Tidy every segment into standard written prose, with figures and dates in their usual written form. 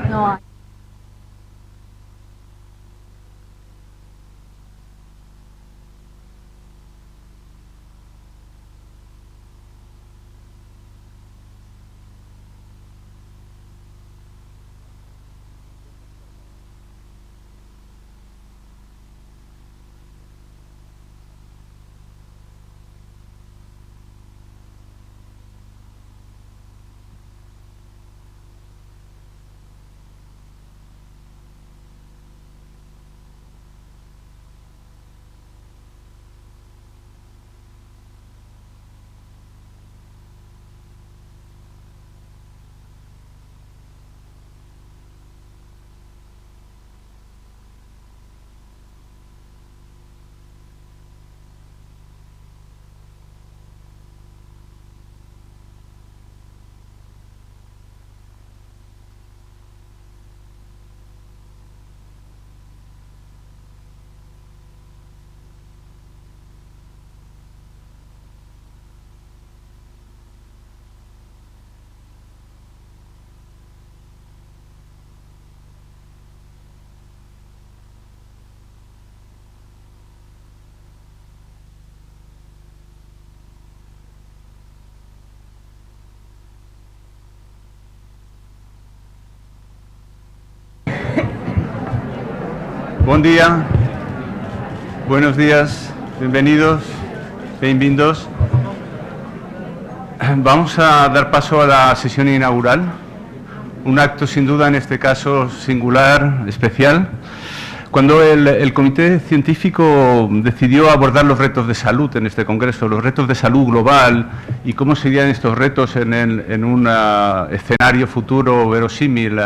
No hay. Buen día, buenos días, bienvenidos, bienvenidos. Vamos a dar paso a la sesión inaugural, un acto sin duda en este caso singular, especial. Cuando el comité científico decidió abordar los retos de salud en este congreso, los retos de salud global y cómo serían estos retos en un escenario futuro verosímil,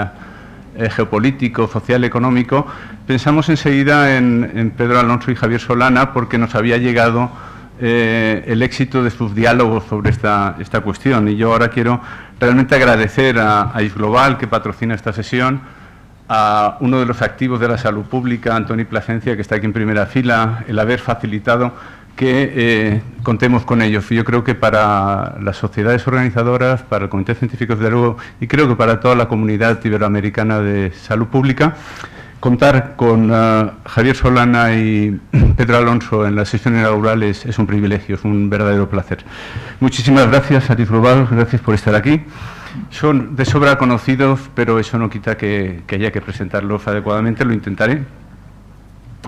geopolítico, social, económico, pensamos enseguida en Pedro Alonso y Javier Solana porque nos había llegado el éxito de sus diálogos sobre esta cuestión. Y yo ahora quiero realmente agradecer a ISGlobal, que patrocina esta sesión, a uno de los activos de la salud pública, Antoni Plasencia, que está aquí en primera fila, el haber facilitado que contemos con ellos. Yo creo que para las sociedades organizadoras, para el Comité Científico de luego, y creo que para toda la comunidad iberoamericana de salud pública, contar con Javier Solana y Pedro Alonso en la sesión inaugural es un privilegio, es un verdadero placer. Muchísimas gracias a ISGlobal, gracias por estar aquí. Son de sobra conocidos, pero eso no quita que haya que presentarlos adecuadamente, lo intentaré.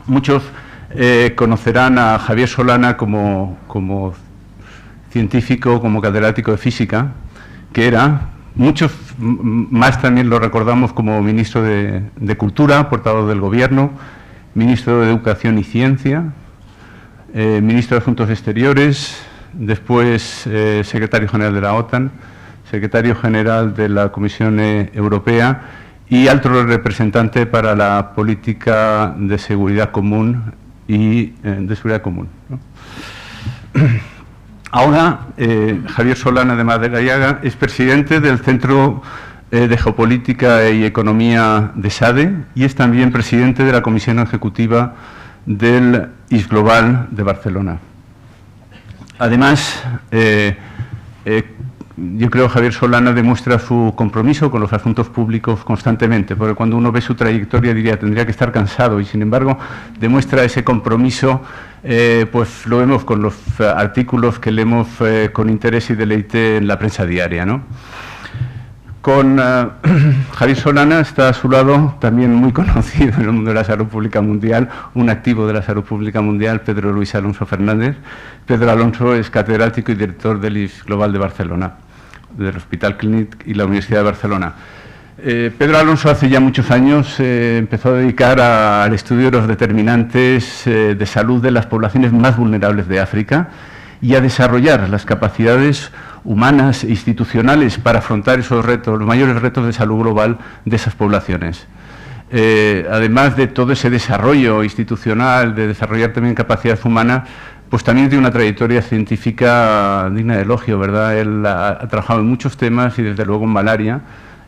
Muchos conocerán a Javier Solana como científico, como catedrático de física, que era. Muchos más también lo recordamos como ministro de Cultura, portavoz del Gobierno, ministro de Educación y Ciencia, ministro de Asuntos Exteriores, después secretario general de la OTAN, secretario general de la Comisión Europea y alto representante para la política de seguridad común y de seguridad común, ¿no? Ahora, Javier Solana de Madariaga es presidente del Centro de Geopolítica y Economía de SADE y es también presidente de la Comisión Ejecutiva del ISGlobal de Barcelona. Además, yo creo que Javier Solana demuestra su compromiso con los asuntos públicos constantemente, porque cuando uno ve su trayectoria diría tendría que estar cansado y sin embargo demuestra ese compromiso, pues lo vemos con los artículos que leemos con interés y deleite en la prensa diaria, ¿no? Con Javier Solana está a su lado, también muy conocido en el mundo de la salud pública mundial, un activo de la salud pública mundial, Pedro Luis Alonso Fernández. Pedro Alonso es catedrático y director del ISGlobal de Barcelona, del Hospital Clínic y la Universidad de Barcelona. Pedro Alonso hace ya muchos años empezó a dedicar al estudio de los determinantes de salud de las poblaciones más vulnerables de África y a desarrollar las capacidades humanas e institucionales para afrontar esos retos, los mayores retos de salud global de esas poblaciones. Además de todo ese desarrollo institucional, de desarrollar también capacidad humana, pues también tiene una trayectoria científica digna de elogio, ¿verdad? Él ha trabajado en muchos temas y desde luego en malaria,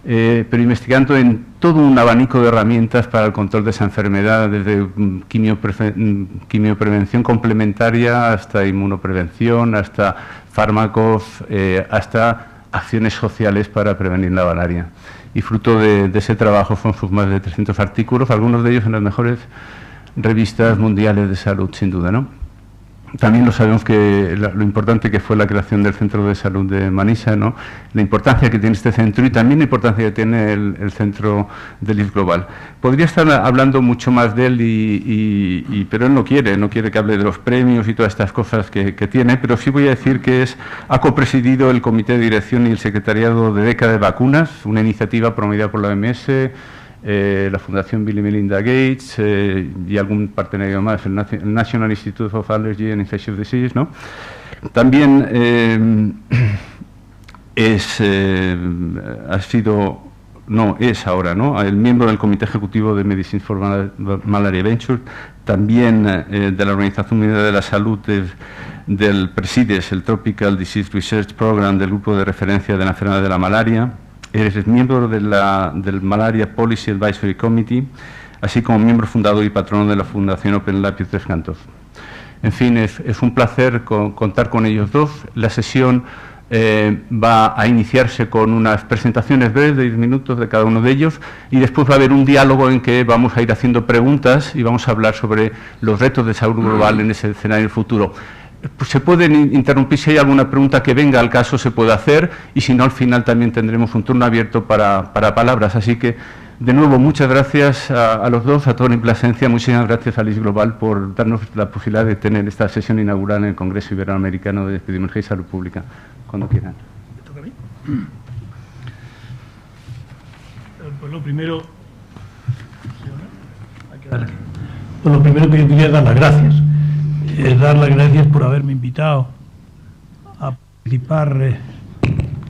pero investigando en todo un abanico de herramientas para el control de esa enfermedad, desde quimioprevención complementaria hasta inmunoprevención, hasta fármacos, hasta acciones sociales para prevenir la malaria. Y fruto de ese trabajo fueron sus más de 300 artículos, algunos de ellos en las mejores revistas mundiales de salud, sin duda, ¿no? También lo sabemos que lo importante que fue la creación del Centro de Salud de Manisa, ¿no? La importancia que tiene este centro y también la importancia que tiene el Centro del IF Global. Podría estar hablando mucho más de él, pero él no quiere que hable de los premios y todas estas cosas que tiene, pero sí voy a decir que ha copresidido el Comité de Dirección y el Secretariado de Década de Vacunas, una iniciativa promovida por la OMS, la Fundación Bill y Melinda Gates y algún partenario más, el National Institute of Allergy and Infectious Diseases, ¿no? También es ahora, ¿no?, el miembro del Comité Ejecutivo de Medicines for Malaria Ventures, también de la Organización Mundial de la Salud del PRESIDES, el Tropical Disease Research Program del Grupo de Referencia de la Enfermedad de la Malaria. Eres miembro del Malaria Policy Advisory Committee, así como miembro fundador y patrono de la Fundación Open Lab Tres Cantos. En fin, es un placer contar con ellos dos. La sesión va a iniciarse con unas presentaciones breves de 10 minutos de cada uno de ellos y después va a haber un diálogo en que vamos a ir haciendo preguntas y vamos a hablar sobre los retos de salud global en ese escenario futuro. Pues se pueden interrumpir, si hay alguna pregunta que venga al caso se puede hacer, y si no, al final también tendremos un turno abierto para palabras. Así que, de nuevo, muchas gracias a los dos, a Tony Plasencia, muchísimas gracias a LIS Global por darnos la posibilidad de tener esta sesión inaugural en el Congreso Iberoamericano de Epidemiología y Salud Pública. Cuando quieran. ¿Me toca a mí? Pues lo primero... Pues lo primero que yo quería es dar las gracias. Dar las gracias por haberme invitado a participar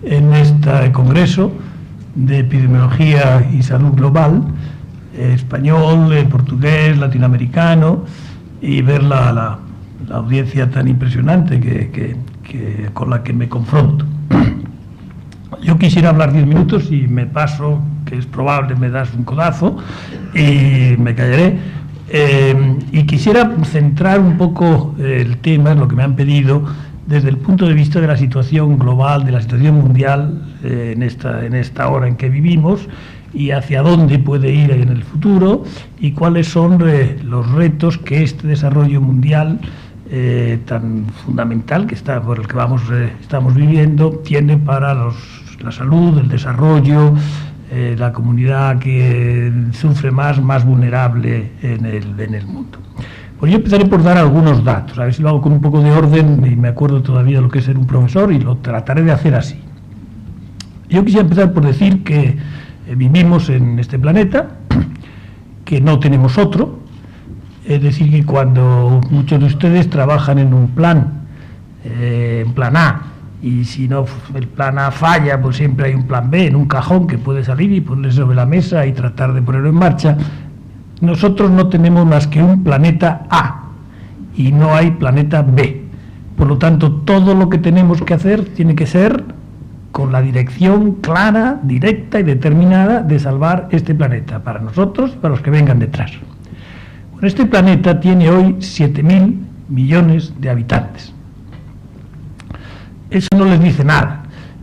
en este congreso de epidemiología y salud global, español, portugués, latinoamericano, y ver la audiencia tan impresionante con la que me confronto. Yo quisiera hablar 10 minutos y me paso, que es probable, me das un codazo y me callaré. Y quisiera centrar un poco el tema, lo que me han pedido, desde el punto de vista de la situación global, de la situación mundial en esta hora en que vivimos, y hacia dónde puede ir en el futuro, y cuáles son los retos que este desarrollo mundial tan fundamental por el que estamos viviendo tiene para la salud, el desarrollo, la comunidad que sufre más vulnerable en el mundo. Pues yo empezaré por dar algunos datos, a ver si lo hago con un poco de orden y me acuerdo todavía de lo que es ser un profesor, y lo trataré de hacer así. Yo quisiera empezar por decir que vivimos en este planeta, que no tenemos otro, es decir, que cuando muchos de ustedes trabajan en un plan A, y si no el plan A falla, pues siempre hay un plan B en un cajón que puede salir y ponerse sobre la mesa y tratar de ponerlo en marcha. Nosotros no tenemos más que un planeta A y no hay planeta B. Por lo tanto, todo lo que tenemos que hacer tiene que ser con la dirección clara, directa y determinada de salvar este planeta, para nosotros y para los que vengan detrás. Bueno, este planeta tiene hoy 7.000 millones de habitantes. Eso no les dice nada,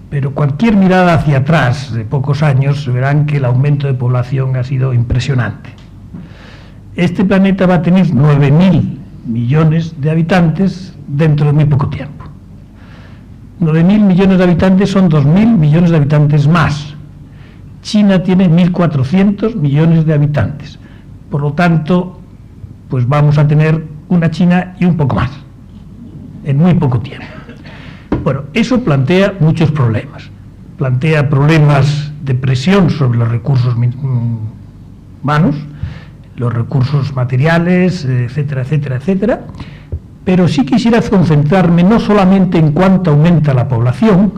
pero cualquier mirada hacia atrás de pocos años verán que el aumento de población ha sido impresionante. Este planeta va a tener 9.000 millones de habitantes dentro de muy poco tiempo. 9.000 millones de habitantes son 2.000 millones de habitantes más. China tiene 1.400 millones de habitantes. Por lo tanto, pues vamos a tener una China y un poco más, en muy poco tiempo. Bueno, eso plantea muchos problemas. Plantea problemas de presión sobre los recursos humanos, los recursos materiales, etcétera, etcétera, etcétera. Pero sí quisiera concentrarme no solamente en cuánto aumenta la población,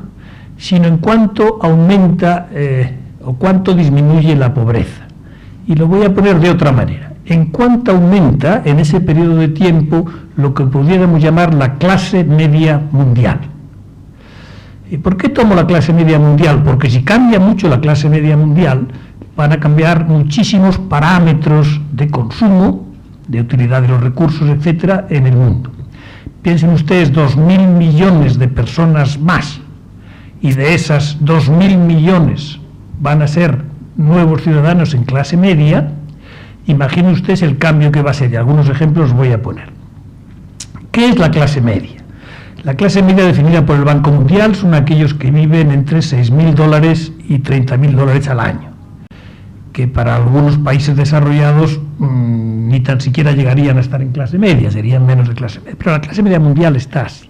sino en cuánto aumenta o cuánto disminuye la pobreza. Y lo voy a poner de otra manera. En cuánto aumenta en ese periodo de tiempo lo que pudiéramos llamar la clase media mundial. ¿Y por qué tomo la clase media mundial? Porque si cambia mucho la clase media mundial, van a cambiar muchísimos parámetros de consumo, de utilidad de los recursos, etcétera, en el mundo. Piensen ustedes 2.000 millones de personas más y de esas 2.000 millones van a ser nuevos ciudadanos en clase media, imaginen ustedes el cambio que va a ser, y algunos ejemplos voy a poner. ¿Qué es la clase media? La clase media definida por el Banco Mundial son aquellos que viven entre $6.000 y $30.000 al año, que para algunos países desarrollados ni tan siquiera llegarían a estar en clase media, serían menos de clase media, pero la clase media mundial está así.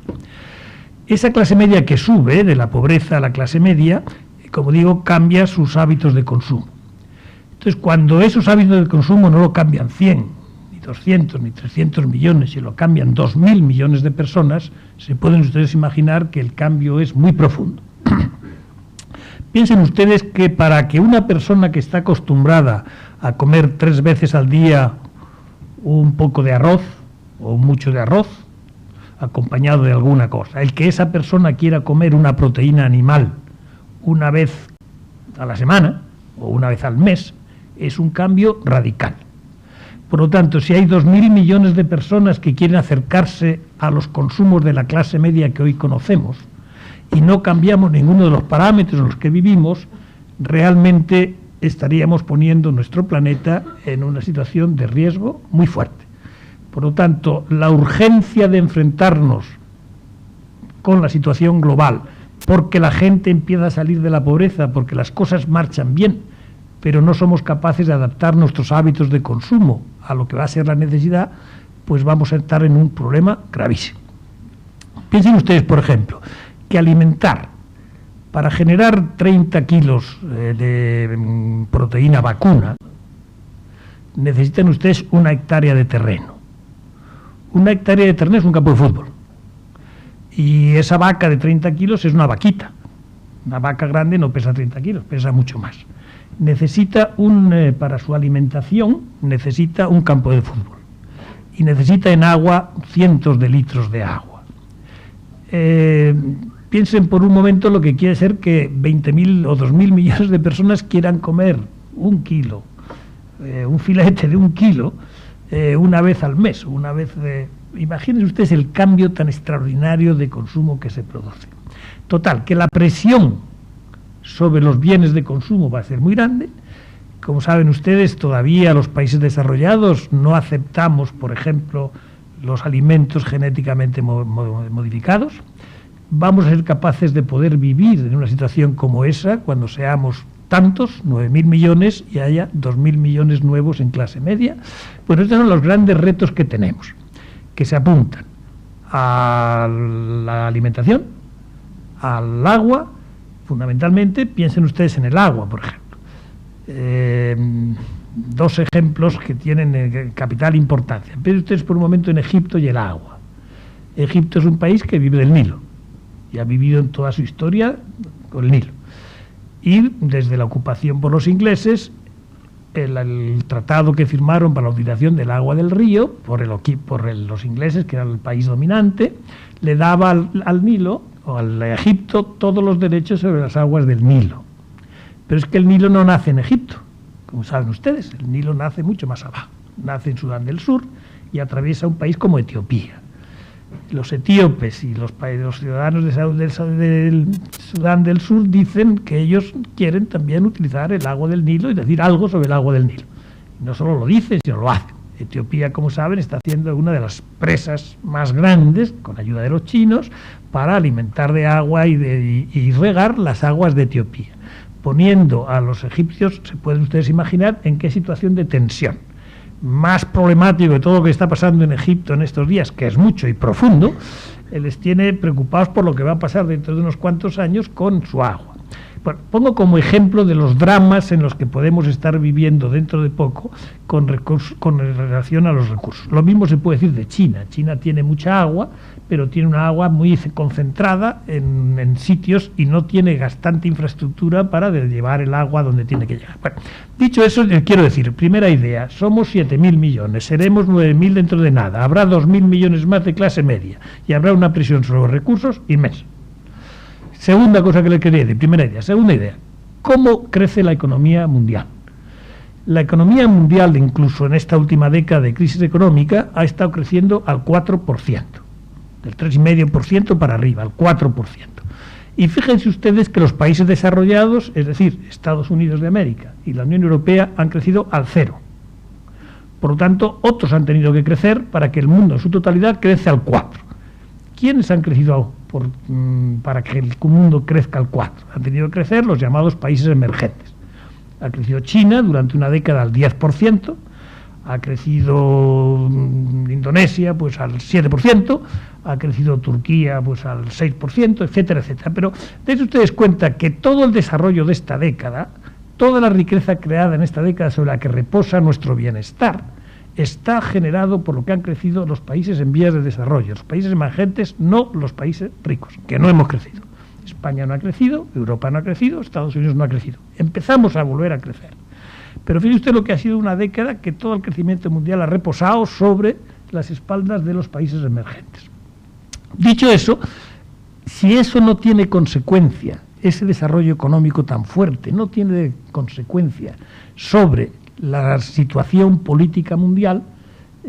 Esa clase media que sube de la pobreza a la clase media, como digo, cambia sus hábitos de consumo. Entonces, cuando esos hábitos de consumo no lo cambian 100, ni 200, ni 300 millones, y lo cambian 2.000 millones de personas, se pueden ustedes imaginar que el cambio es muy profundo. Piensen ustedes que para que una persona que está acostumbrada a comer 3 veces al día un poco de arroz, o mucho de arroz, acompañado de alguna cosa, el que esa persona quiera comer una proteína animal una vez a la semana o una vez al mes, es un cambio radical. Por lo tanto, si hay 2.000 millones de personas que quieren acercarse a los consumos de la clase media que hoy conocemos y no cambiamos ninguno de los parámetros en los que vivimos, realmente estaríamos poniendo nuestro planeta en una situación de riesgo muy fuerte. Por lo tanto, la urgencia de enfrentarnos con la situación global, porque la gente empieza a salir de la pobreza, porque las cosas marchan bien, pero no somos capaces de adaptar nuestros hábitos de consumo a lo que va a ser la necesidad, pues vamos a estar en un problema gravísimo. Piensen ustedes, por ejemplo, que alimentar, para generar 30 kilos de proteína vacuna, necesitan ustedes 1 hectárea de terreno. 1 hectárea de terreno es un campo de fútbol. Y esa vaca de 30 kilos es una vaquita. Una vaca grande no pesa 30 kilos, pesa mucho más. Necesita para su alimentación, necesita un campo de fútbol. Y necesita en agua cientos de litros de agua. Piensen por un momento lo que quiere ser que 20.000 o 2.000 millones de personas quieran comer 1 kilo, un filete de 1 kilo, una vez al mes, imaginen ustedes el cambio tan extraordinario de consumo que se produce. Total, que la presión sobre los bienes de consumo va a ser muy grande. Como saben ustedes, todavía los países desarrollados no aceptamos, por ejemplo, los alimentos genéticamente modificados. Vamos a ser capaces de poder vivir en una situación como esa cuando seamos tantos, 9.000 millones, y haya 2.000 millones nuevos en clase media. Pues estos son los grandes retos que tenemos, que se apuntan a la alimentación, al agua, fundamentalmente. Piensen ustedes en el agua, por ejemplo. 2 ejemplos que tienen capital importancia. Piensen ustedes por un momento en Egipto y el agua. Egipto es un país que vive del Nilo y ha vivido en toda su historia con el Nilo. Y desde la ocupación por los ingleses, el tratado que firmaron para la utilización del agua del río, por los ingleses, que era el país dominante, le daba al Nilo, o al Egipto, todos los derechos sobre las aguas del Nilo. Pero es que el Nilo no nace en Egipto, como saben ustedes, el Nilo nace mucho más abajo, nace en Sudán del Sur y atraviesa un país como Etiopía. Los etíopes y los ciudadanos del Sudán del Sur dicen que ellos quieren también utilizar el agua del Nilo y decir algo sobre el agua del Nilo. Y no solo lo dicen, sino lo hacen. Etiopía, como saben, está haciendo una de las presas más grandes, con ayuda de los chinos, para alimentar de agua y regar las aguas de Etiopía, poniendo a los egipcios, se pueden ustedes imaginar, en qué situación de tensión. Más problemático de todo lo que está pasando en Egipto en estos días, que es mucho y profundo, les tiene preocupados por lo que va a pasar dentro de unos cuantos años con su agua. Bueno, pongo como ejemplo de los dramas en los que podemos estar viviendo dentro de poco con relación a los recursos. Lo mismo se puede decir de China. China tiene mucha agua, pero tiene una agua muy concentrada en sitios y no tiene bastante infraestructura para llevar el agua donde tiene que llegar. Bueno, dicho eso, les quiero decir, primera idea, somos 7.000 millones, seremos 9.000 dentro de nada, habrá 2.000 millones más de clase media y habrá una presión sobre los recursos inmensa. Segunda cosa que le quería decir, primera idea. Segunda idea, ¿cómo crece la economía mundial? La economía mundial, incluso en esta última década de crisis económica, ha estado creciendo al 4%, del 3,5% para arriba, al 4%. Y fíjense ustedes que los países desarrollados, es decir, Estados Unidos de América y la Unión Europea, han crecido al 0. Por lo tanto, otros han tenido que crecer para que el mundo en su totalidad crece al 4. ¿Quiénes han crecido para que el mundo crezca al 4? Han tenido que crecer los llamados países emergentes. Ha crecido China durante una década al 10%, ha crecido Indonesia pues al 7%, ha crecido Turquía pues al 6%, etcétera, etcétera. Pero dense ustedes cuenta que todo el desarrollo de esta década, toda la riqueza creada en esta década sobre la que reposa nuestro bienestar, está generado por lo que han crecido los países en vías de desarrollo, los países emergentes, no los países ricos, que no hemos crecido. España no ha crecido, Europa no ha crecido, Estados Unidos no ha crecido. Empezamos a volver a crecer. Pero fíjese usted lo que ha sido una década que todo el crecimiento mundial ha reposado sobre las espaldas de los países emergentes. Dicho eso, si eso no tiene consecuencia, ese desarrollo económico tan fuerte no tiene consecuencia sobre la situación política mundial,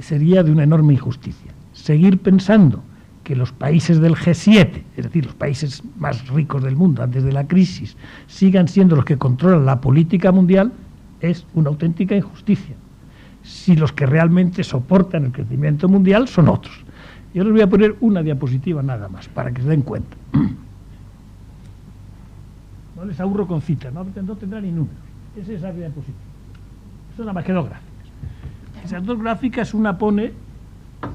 sería de una enorme injusticia. Seguir pensando que los países del G7, es decir, los países más ricos del mundo antes de la crisis, sigan siendo los que controlan la política mundial, es una auténtica injusticia. Si los que realmente soportan el crecimiento mundial son otros. Yo les voy a poner una diapositiva nada más, para que se den cuenta. No les aburro con citas, no tendrá ni números. Esa es la diapositiva. Son nada más que dos gráficas. Esas dos gráficas, una pone,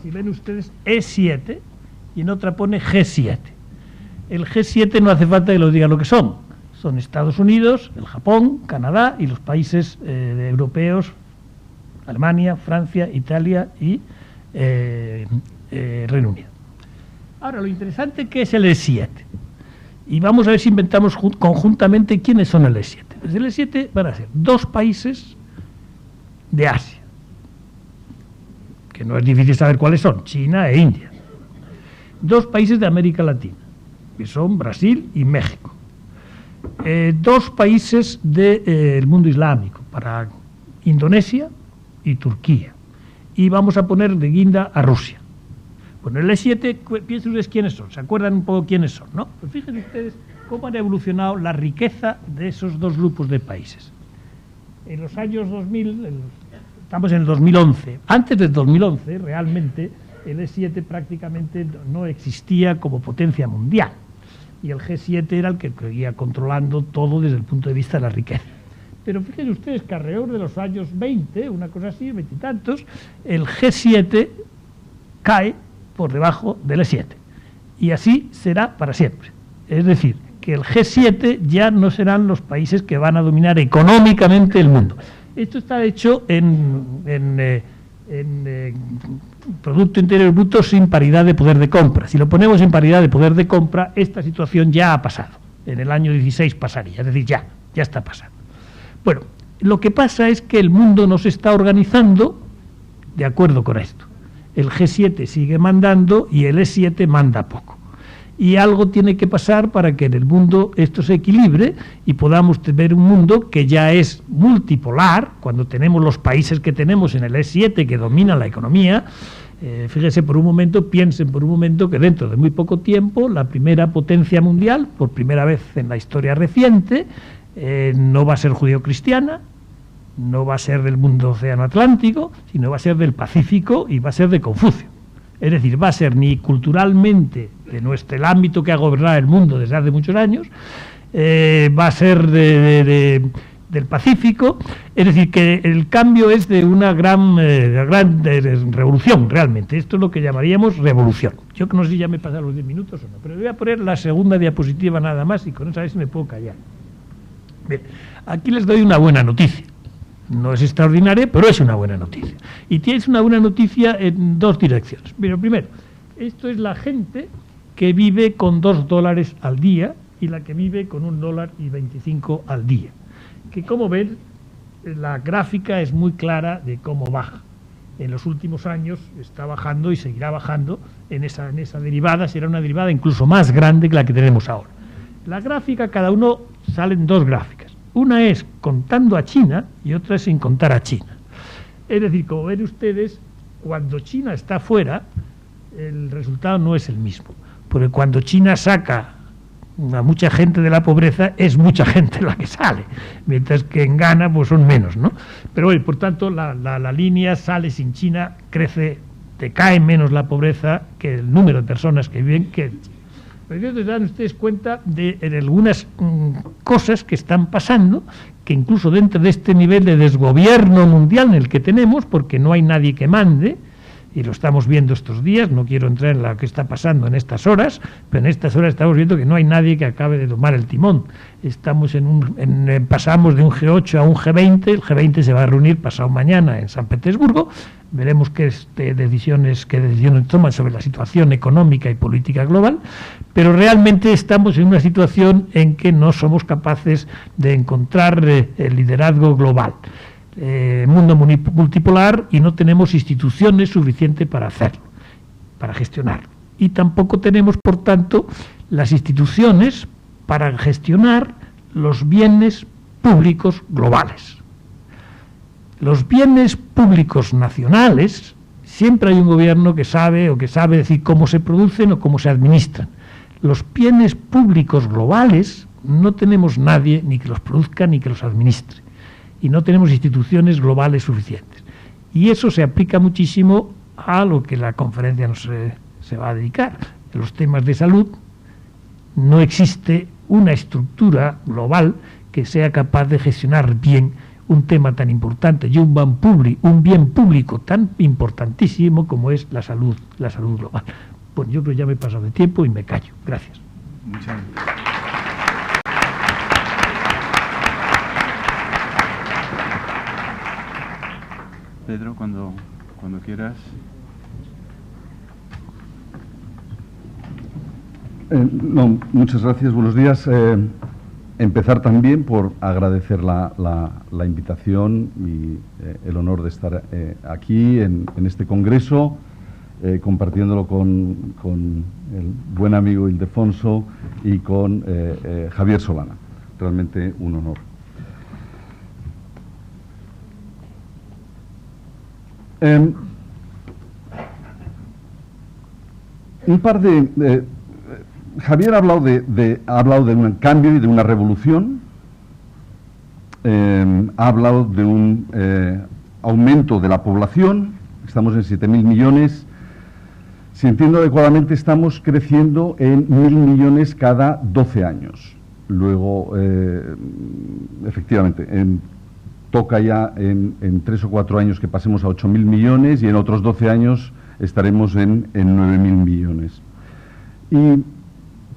si ven ustedes, E7 y en otra pone G7. El G7 no hace falta que lo diga lo que son. Son Estados Unidos, el Japón, Canadá y los países europeos, Alemania, Francia, Italia y Reino Unido. Ahora, lo interesante que es el E7. Y vamos a ver si inventamos conjuntamente quiénes son el E7. Pues el E7 van a ser dos países de Asia, que no es difícil saber cuáles son, China e India. Dos países de América Latina, que son Brasil y México. Dos países del mundo islámico, para Indonesia y Turquía. Y vamos a poner de guinda a Rusia. Bueno, el E7, piensen ustedes quiénes son, se acuerdan un poco quiénes son, ¿no? Pues fíjense ustedes cómo han evolucionado la riqueza de esos dos grupos de países. En los años 2000, estamos en el 2011, antes del 2011 realmente el E7 prácticamente no existía como potencia mundial y el G7 era el que seguía controlando todo desde el punto de vista de la riqueza. Pero fíjense ustedes que alrededor de los años 20, una cosa así, 20 y tantos, el G7 cae por debajo del E7 y así será para siempre. Es decir, que el G7 ya no serán los países que van a dominar económicamente el mundo. Esto está hecho en Producto Interior Bruto sin paridad de poder de compra. Si lo ponemos en paridad de poder de compra, esta situación ya ha pasado. En el año 16 pasaría, es decir, ya está pasando. Bueno, lo que pasa es que el mundo no se está organizando de acuerdo con esto. El G7 sigue mandando y el E7 manda poco. Y algo tiene que pasar para que en el mundo esto se equilibre y podamos ver un mundo que ya es multipolar, cuando tenemos los países que tenemos en el E7 que dominan la economía. Fíjense por un momento, piensen por un momento que dentro de muy poco tiempo la primera potencia mundial, por primera vez en la historia reciente, no va a ser judío-cristiana, no va a ser del mundo océano Atlántico, sino va a ser del Pacífico y va a ser de Confucio. Es decir, va a ser ni culturalmente de el ámbito que ha gobernado el mundo desde hace muchos años, va a ser del Pacífico, es decir, que el cambio es de una gran revolución realmente. Esto es lo que llamaríamos revolución. Yo que no sé si ya me pasan los 10 minutos o no, pero voy a poner la segunda diapositiva nada más y con eso a ver si me puedo callar. Bien, aquí les doy una buena noticia. No es extraordinaria, pero es una buena noticia. Y tienes una buena noticia en dos direcciones. Pero primero, esto es la gente que vive con $2 al día y la que vive con $1.25 al día. Que como ven, la gráfica es muy clara de cómo baja. En los últimos años está bajando y seguirá bajando en esa derivada. Será una derivada incluso más grande que la que tenemos ahora. La gráfica, cada uno salen dos gráficas. Una es contando a China y otra es sin contar a China. Es decir, como ven ustedes, cuando China está fuera, el resultado no es el mismo. Porque cuando China saca a mucha gente de la pobreza es mucha gente la que sale, mientras que en Ghana pues son menos, ¿no? Pero bueno, por tanto la línea sale sin China, crece, decae menos la pobreza que el número de personas que viven que... Pero se dan ustedes cuenta de algunas cosas que están pasando, que incluso dentro de este nivel de desgobierno mundial en el que tenemos, porque no hay nadie que mande, y lo estamos viendo estos días, no quiero entrar en lo que está pasando en estas horas, pero en estas horas estamos viendo que no hay nadie que acabe de tomar el timón. Estamos pasamos de un G8 a un G20, el G20 se va a reunir pasado mañana en San Petersburgo, veremos qué decisiones toman sobre la situación económica y política global, pero realmente estamos en una situación en que no somos capaces de encontrar el liderazgo global. Mundo multipolar, y no tenemos instituciones suficientes para hacerlo, para gestionarlo. Y tampoco tenemos, por tanto, las instituciones para gestionar los bienes públicos globales. Los bienes públicos nacionales, siempre hay un gobierno que sabe decir cómo se producen o cómo se administran. Los bienes públicos globales no tenemos nadie ni que los produzca ni que los administre. Y no tenemos instituciones globales suficientes. Y eso se aplica muchísimo a lo que la conferencia se va a dedicar. En los temas de salud no existe una estructura global que sea capaz de gestionar bien un tema tan importante y un bien público tan importantísimo como es la salud global. Bueno, yo creo que ya me he pasado de tiempo y me callo. Gracias. Muchas gracias. Pedro, cuando quieras. No, muchas gracias, buenos días. Empezar también por agradecer la invitación y el honor de estar aquí en este congreso, compartiéndolo con el buen amigo Ildefonso y con Javier Solana. Realmente un honor. Un par de Javier ha hablado de un cambio y de una revolución, ha hablado de un aumento de la población, estamos en 7.000 millones, si entiendo adecuadamente estamos creciendo en 1.000 millones cada 12 años. Luego, efectivamente, toca ya en 3 o 4 años que pasemos a 8.000 millones y en otros 12 años estaremos en 9.000 millones. ¿Y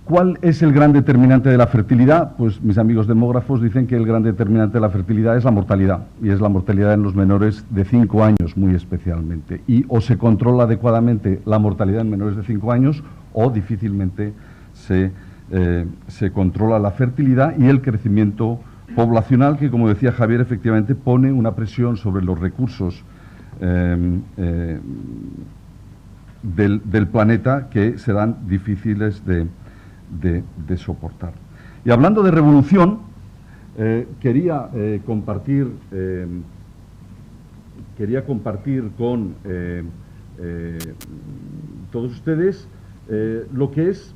cuál es el gran determinante de la fertilidad? Pues mis amigos demógrafos dicen que el gran determinante de la fertilidad es la mortalidad, y es la mortalidad en los menores de 5 años muy especialmente. Y o se controla adecuadamente la mortalidad en menores de 5 años o difícilmente se controla la fertilidad y el crecimiento poblacional, que, como decía Javier, efectivamente pone una presión sobre los recursos del planeta que serán difíciles de soportar. Y hablando de revolución, quería compartir con todos ustedes lo que es,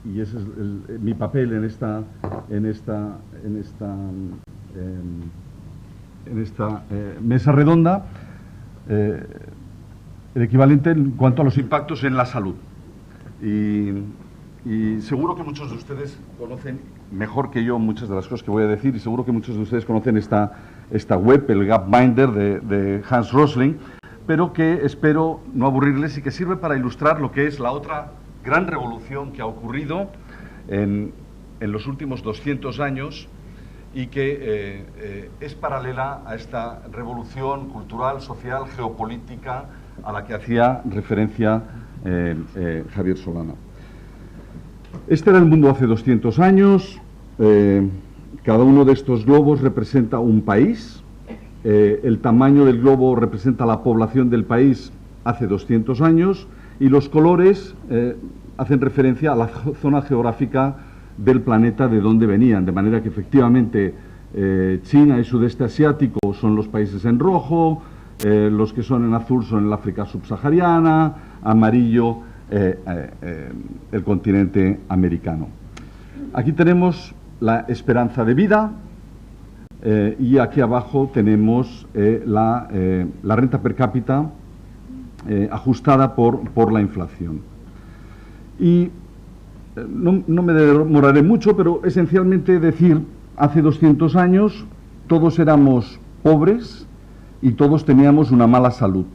y ese es mi papel en esta mesa redonda, el equivalente en cuanto a los impactos en la salud. Y seguro que muchos de ustedes conocen mejor que yo muchas de las cosas que voy a decir, y seguro que muchos de ustedes conocen esta web, el Gapminder de Hans Rosling, pero que espero no aburrirles y que sirve para ilustrar lo que es la otra gran revolución que ha ocurrido en los últimos 200 años y que es paralela a esta revolución cultural, social, geopolítica a la que hacía referencia Javier Solana. Este era el mundo hace 200 años. Cada uno de estos globos representa un país. El tamaño del globo representa la población del país hace 200 años, y los colores hacen referencia a la zona geográfica del planeta de donde venían, de manera que efectivamente China y sudeste asiático son los países en rojo, los que son en azul son el África subsahariana, amarillo el continente americano. Aquí tenemos la esperanza de vida y aquí abajo tenemos la renta per cápita ajustada por la inflación. Y no me demoraré mucho, pero esencialmente decir, hace 200 años todos éramos pobres y todos teníamos una mala salud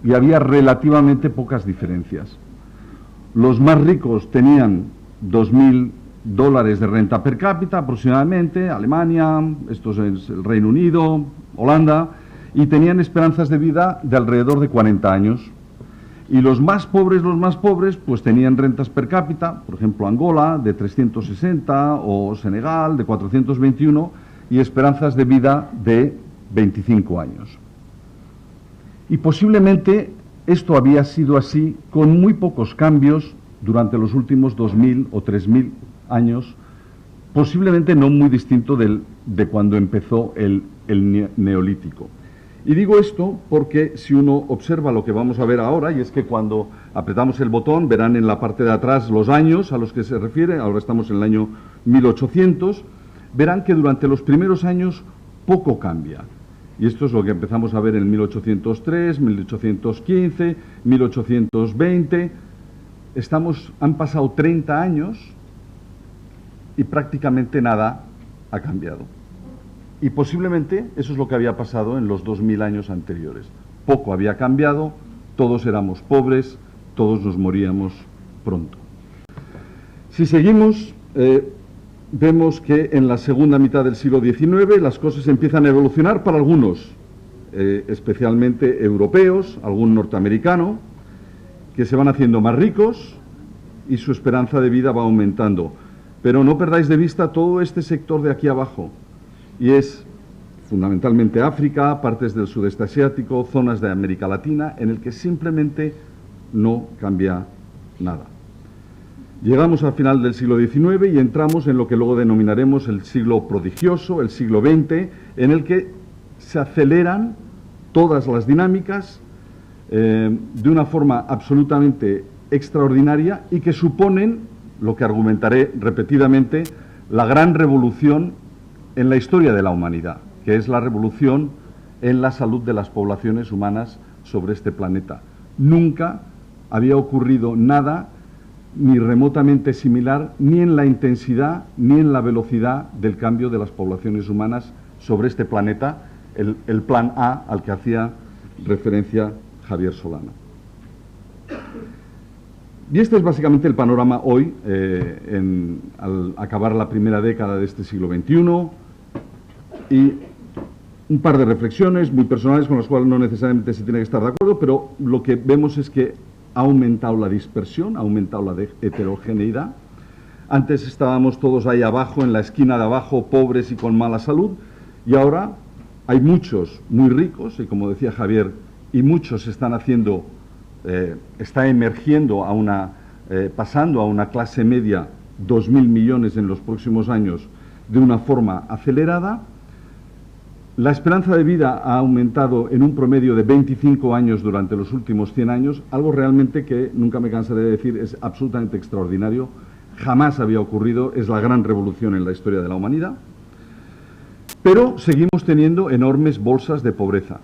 y había relativamente pocas diferencias. Los más ricos tenían $2.000 de renta per cápita aproximadamente, Alemania, esto es el Reino Unido, Holanda, y tenían esperanzas de vida de alrededor de 40 años. Y los más pobres, pues tenían rentas per cápita, por ejemplo Angola, de 360, o Senegal, de 421, y esperanzas de vida de 25 años. Y posiblemente esto había sido así con muy pocos cambios durante los últimos 2.000 o 3.000 años, posiblemente no muy distinto de cuando empezó el Neolítico. Y digo esto porque si uno observa lo que vamos a ver ahora, y es que cuando apretamos el botón verán en la parte de atrás los años a los que se refiere, ahora estamos en el año 1800, verán que durante los primeros años poco cambia. Y esto es lo que empezamos a ver en 1803, 1815, 1820. Han pasado 30 años y prácticamente nada ha cambiado. Y posiblemente eso es lo que había pasado en los 2000 años anteriores. Poco había cambiado, todos éramos pobres, todos nos moríamos pronto. Si seguimos, vemos que en la segunda mitad del siglo XIX las cosas empiezan a evolucionar para algunos, especialmente europeos, algún norteamericano, que se van haciendo más ricos y su esperanza de vida va aumentando. Pero no perdáis de vista todo este sector de aquí abajo, y es fundamentalmente África, partes del sudeste asiático, zonas de América Latina, en el que simplemente no cambia nada. Llegamos al final del siglo XIX y entramos en lo que luego denominaremos el siglo prodigioso, el siglo XX, en el que se aceleran todas las dinámicas de una forma absolutamente extraordinaria y que suponen, lo que argumentaré repetidamente, la gran revolución en la historia de la humanidad, que es la revolución en la salud de las poblaciones humanas sobre este planeta. Nunca había ocurrido nada ni remotamente similar, ni en la intensidad ni en la velocidad del cambio de las poblaciones humanas sobre este planeta, el plan A al que hacía referencia Javier Solana. Y este es básicamente el panorama hoy, al acabar la primera década de este siglo XXI, y un par de reflexiones muy personales con las cuales no necesariamente se tiene que estar de acuerdo, pero lo que vemos es que ha aumentado la dispersión, ha aumentado la heterogeneidad. Antes estábamos todos ahí abajo, en la esquina de abajo, pobres y con mala salud, y ahora hay muchos muy ricos, y como decía Javier, y muchos están haciendo, está emergiendo pasando a una clase media 2.000 millones en los próximos años de una forma acelerada. La esperanza de vida ha aumentado en un promedio de 25 años durante los últimos 100 años, algo realmente que nunca me cansaré de decir es absolutamente extraordinario, jamás había ocurrido, es la gran revolución en la historia de la humanidad, pero seguimos teniendo enormes bolsas de pobreza.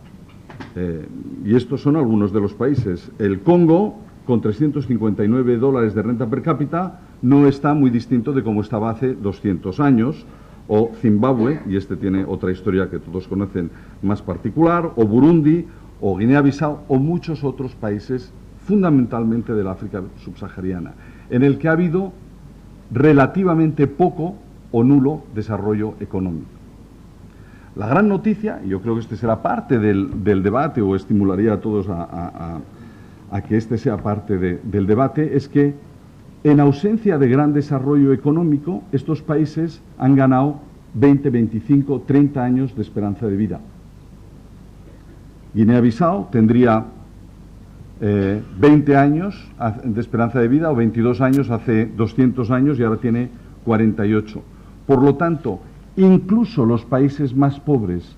Y estos son algunos de los países. El Congo, con $359 de renta per cápita, no está muy distinto de como estaba hace 200 años, o Zimbabue, y este tiene otra historia que todos conocen más particular, o Burundi, o Guinea-Bissau, o muchos otros países, fundamentalmente del África subsahariana, en el que ha habido relativamente poco o nulo desarrollo económico. La gran noticia, y yo creo que este será parte del debate, o estimularía a todos a que este sea parte del debate, es que en ausencia de gran desarrollo económico, estos países han ganado 20, 25, 30 años de esperanza de vida. Guinea-Bissau tendría 20 años de esperanza de vida, o 22 años hace 200 años, y ahora tiene 48. Por lo tanto, incluso los países más pobres,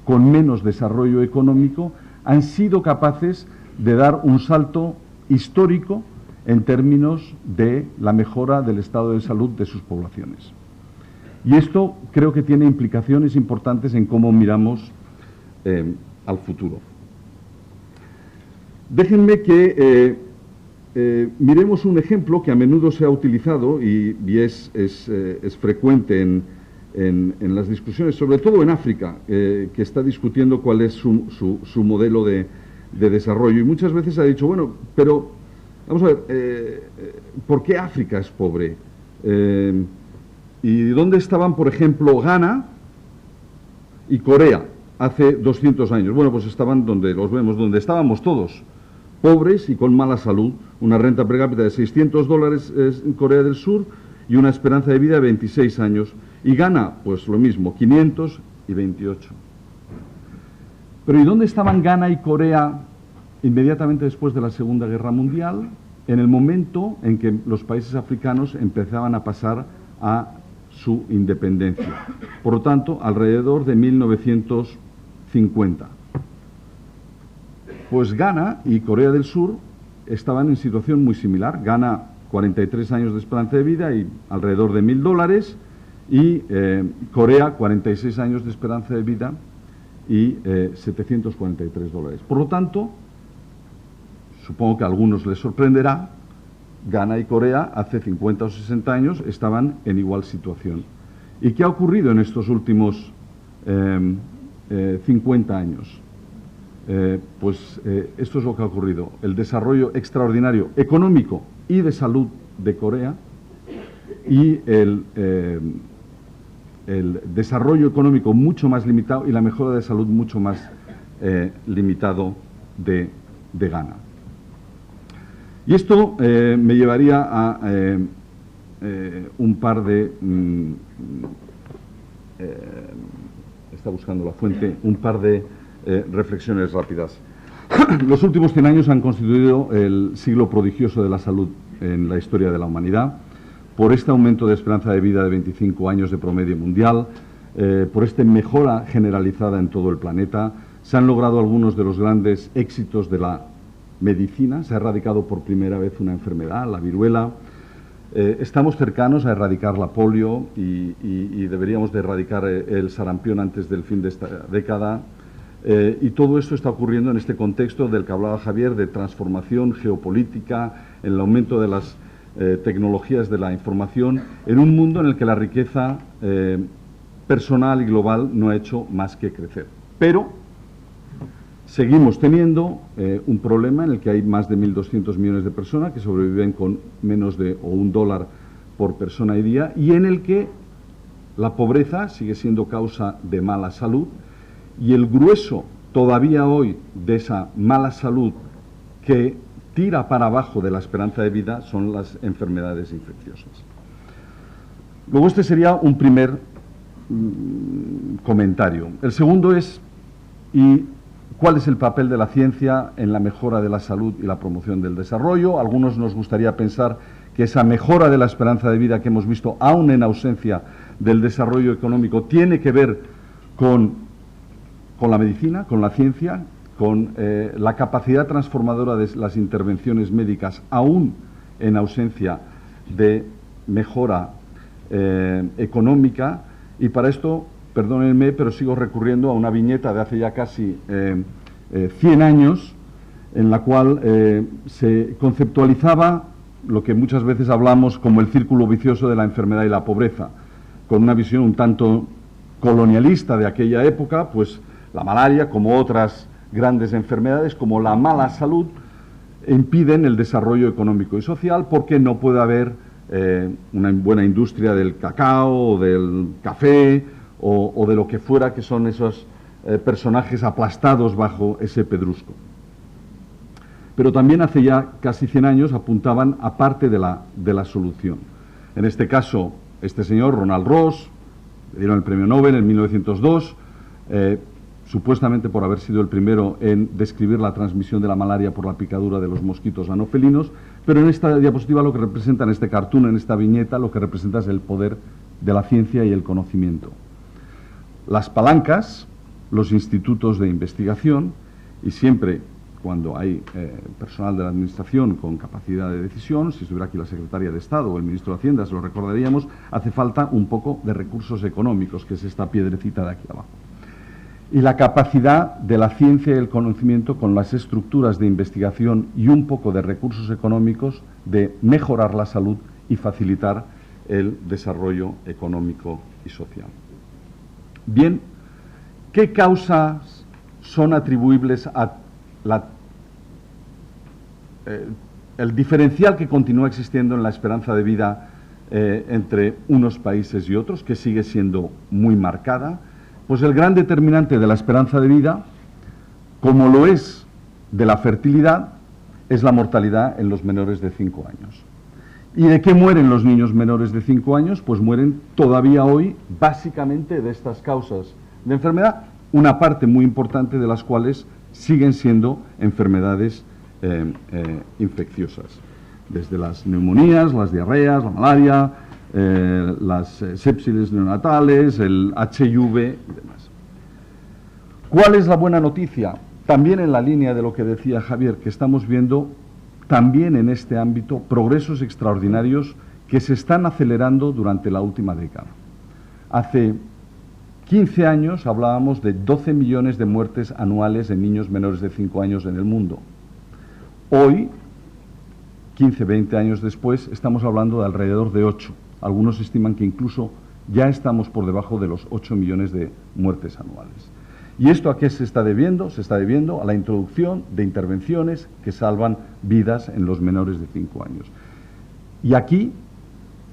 con menos desarrollo económico, han sido capaces de dar un salto histórico en términos de la mejora del estado de salud de sus poblaciones. Y esto creo que tiene implicaciones importantes en cómo miramos al futuro. Déjenme que miremos un ejemplo que a menudo se ha utilizado y es frecuente en las discusiones, sobre todo en África, que está discutiendo cuál es su modelo de desarrollo. Y muchas veces ha dicho, bueno, pero vamos a ver, ¿por qué África es pobre? ¿Y dónde estaban, por ejemplo, Ghana y Corea hace 200 años? Bueno, pues estaban donde los vemos, donde estábamos todos, pobres y con mala salud, una renta per cápita de $600 en Corea del Sur y una esperanza de vida de 26 años. Y Ghana, pues lo mismo, 528. Pero ¿y dónde estaban Ghana y Corea inmediatamente después de la Segunda Guerra Mundial? En el momento en que los países africanos empezaban a pasar a su independencia. Por lo tanto, alrededor de 1950. Pues Ghana y Corea del Sur estaban en situación muy similar. Ghana, 43 años de esperanza de vida y alrededor de $1.000, y Corea, 46 años de esperanza de vida y $743. Por lo tanto, supongo que a algunos les sorprenderá, Ghana y Corea hace 50 o 60 años estaban en igual situación. ¿Y qué ha ocurrido en estos últimos 50 años? Esto es lo que ha ocurrido. El desarrollo extraordinario económico y de salud de Corea y el desarrollo económico mucho más limitado y la mejora de salud mucho más limitado de Ghana. Y esto me llevaría a un par de... está buscando la fuente, un par de reflexiones rápidas. Los últimos 100 años han constituido el siglo prodigioso de la salud en la historia de la humanidad, por este aumento de esperanza de vida de 25 años de promedio mundial, por esta mejora generalizada en todo el planeta. Se han logrado algunos de los grandes éxitos de la medicina, se ha erradicado por primera vez una enfermedad, la viruela. Estamos cercanos a erradicar la polio y deberíamos de erradicar el sarampión antes del fin de esta década. Y todo esto está ocurriendo en este contexto del que hablaba Javier, de transformación geopolítica, en el aumento de las tecnologías de la información, en un mundo en el que la riqueza personal y global no ha hecho más que crecer. Pero seguimos teniendo un problema en el que hay más de 1.200 millones de personas que sobreviven con menos de $1 por persona y día, y en el que la pobreza sigue siendo causa de mala salud, y el grueso todavía hoy de esa mala salud que tira para abajo de la esperanza de vida son las enfermedades infecciosas. Luego este sería un primer comentario. El segundo es, ¿y cuál es el papel de la ciencia en la mejora de la salud y la promoción del desarrollo? A algunos nos gustaría pensar que esa mejora de la esperanza de vida que hemos visto, aún en ausencia del desarrollo económico, tiene que ver con la medicina, con la ciencia, con la capacidad transformadora de las intervenciones médicas, aún en ausencia de mejora económica. Y para esto, perdónenme, pero sigo recurriendo a una viñeta de hace ya casi 100 años, en la cual se conceptualizaba lo que muchas veces hablamos como el círculo vicioso de la enfermedad y la pobreza, con una visión un tanto colonialista de aquella época. Pues la malaria, como otras grandes enfermedades, como la mala salud, impiden el desarrollo económico y social, porque no puede haber una buena industria del cacao o del café o de lo que fuera, que son esos personajes aplastados bajo ese pedrusco. Pero también hace ya casi 100 años apuntaban a parte de la solución. En este caso, este señor, Ronald Ross, le dieron el premio Nobel en 1902, supuestamente por haber sido el primero en describir la transmisión de la malaria por la picadura de los mosquitos anofelinos, pero en esta diapositiva lo que representa, en este cartoon, en esta viñeta, lo que representa es el poder de la ciencia y el conocimiento. Las palancas, los institutos de investigación, y siempre cuando hay personal de la Administración con capacidad de decisión, si estuviera aquí la Secretaria de Estado o el Ministro de Hacienda, se lo recordaríamos, hace falta un poco de recursos económicos, que es esta piedrecita de aquí abajo. Y la capacidad de la ciencia y el conocimiento con las estructuras de investigación y un poco de recursos económicos de mejorar la salud y facilitar el desarrollo económico y social. Bien, ¿qué causas son atribuibles a el diferencial que continúa existiendo en la esperanza de vida entre unos países y otros, que sigue siendo muy marcada? Pues el gran determinante de la esperanza de vida, como lo es de la fertilidad, es la mortalidad en los menores de 5 años. ¿Y de qué mueren los niños menores de 5 años? Pues mueren todavía hoy básicamente de estas causas de enfermedad, una parte muy importante de las cuales siguen siendo enfermedades infecciosas, desde las neumonías, las diarreas, la malaria, las sepsis neonatales, el HIV y demás. ¿Cuál es la buena noticia? También en la línea de lo que decía Javier, que estamos viendo también en este ámbito progresos extraordinarios que se están acelerando durante la última década. Hace 15 años hablábamos de 12 millones de muertes anuales en niños menores de 5 años en el mundo. Hoy, 15, 20 años después, estamos hablando de alrededor de 8. Algunos estiman que incluso ya estamos por debajo de los 8 millones de muertes anuales. ¿Y esto a qué se está debiendo? Se está debiendo a la introducción de intervenciones que salvan vidas en los menores de 5 años. Y aquí,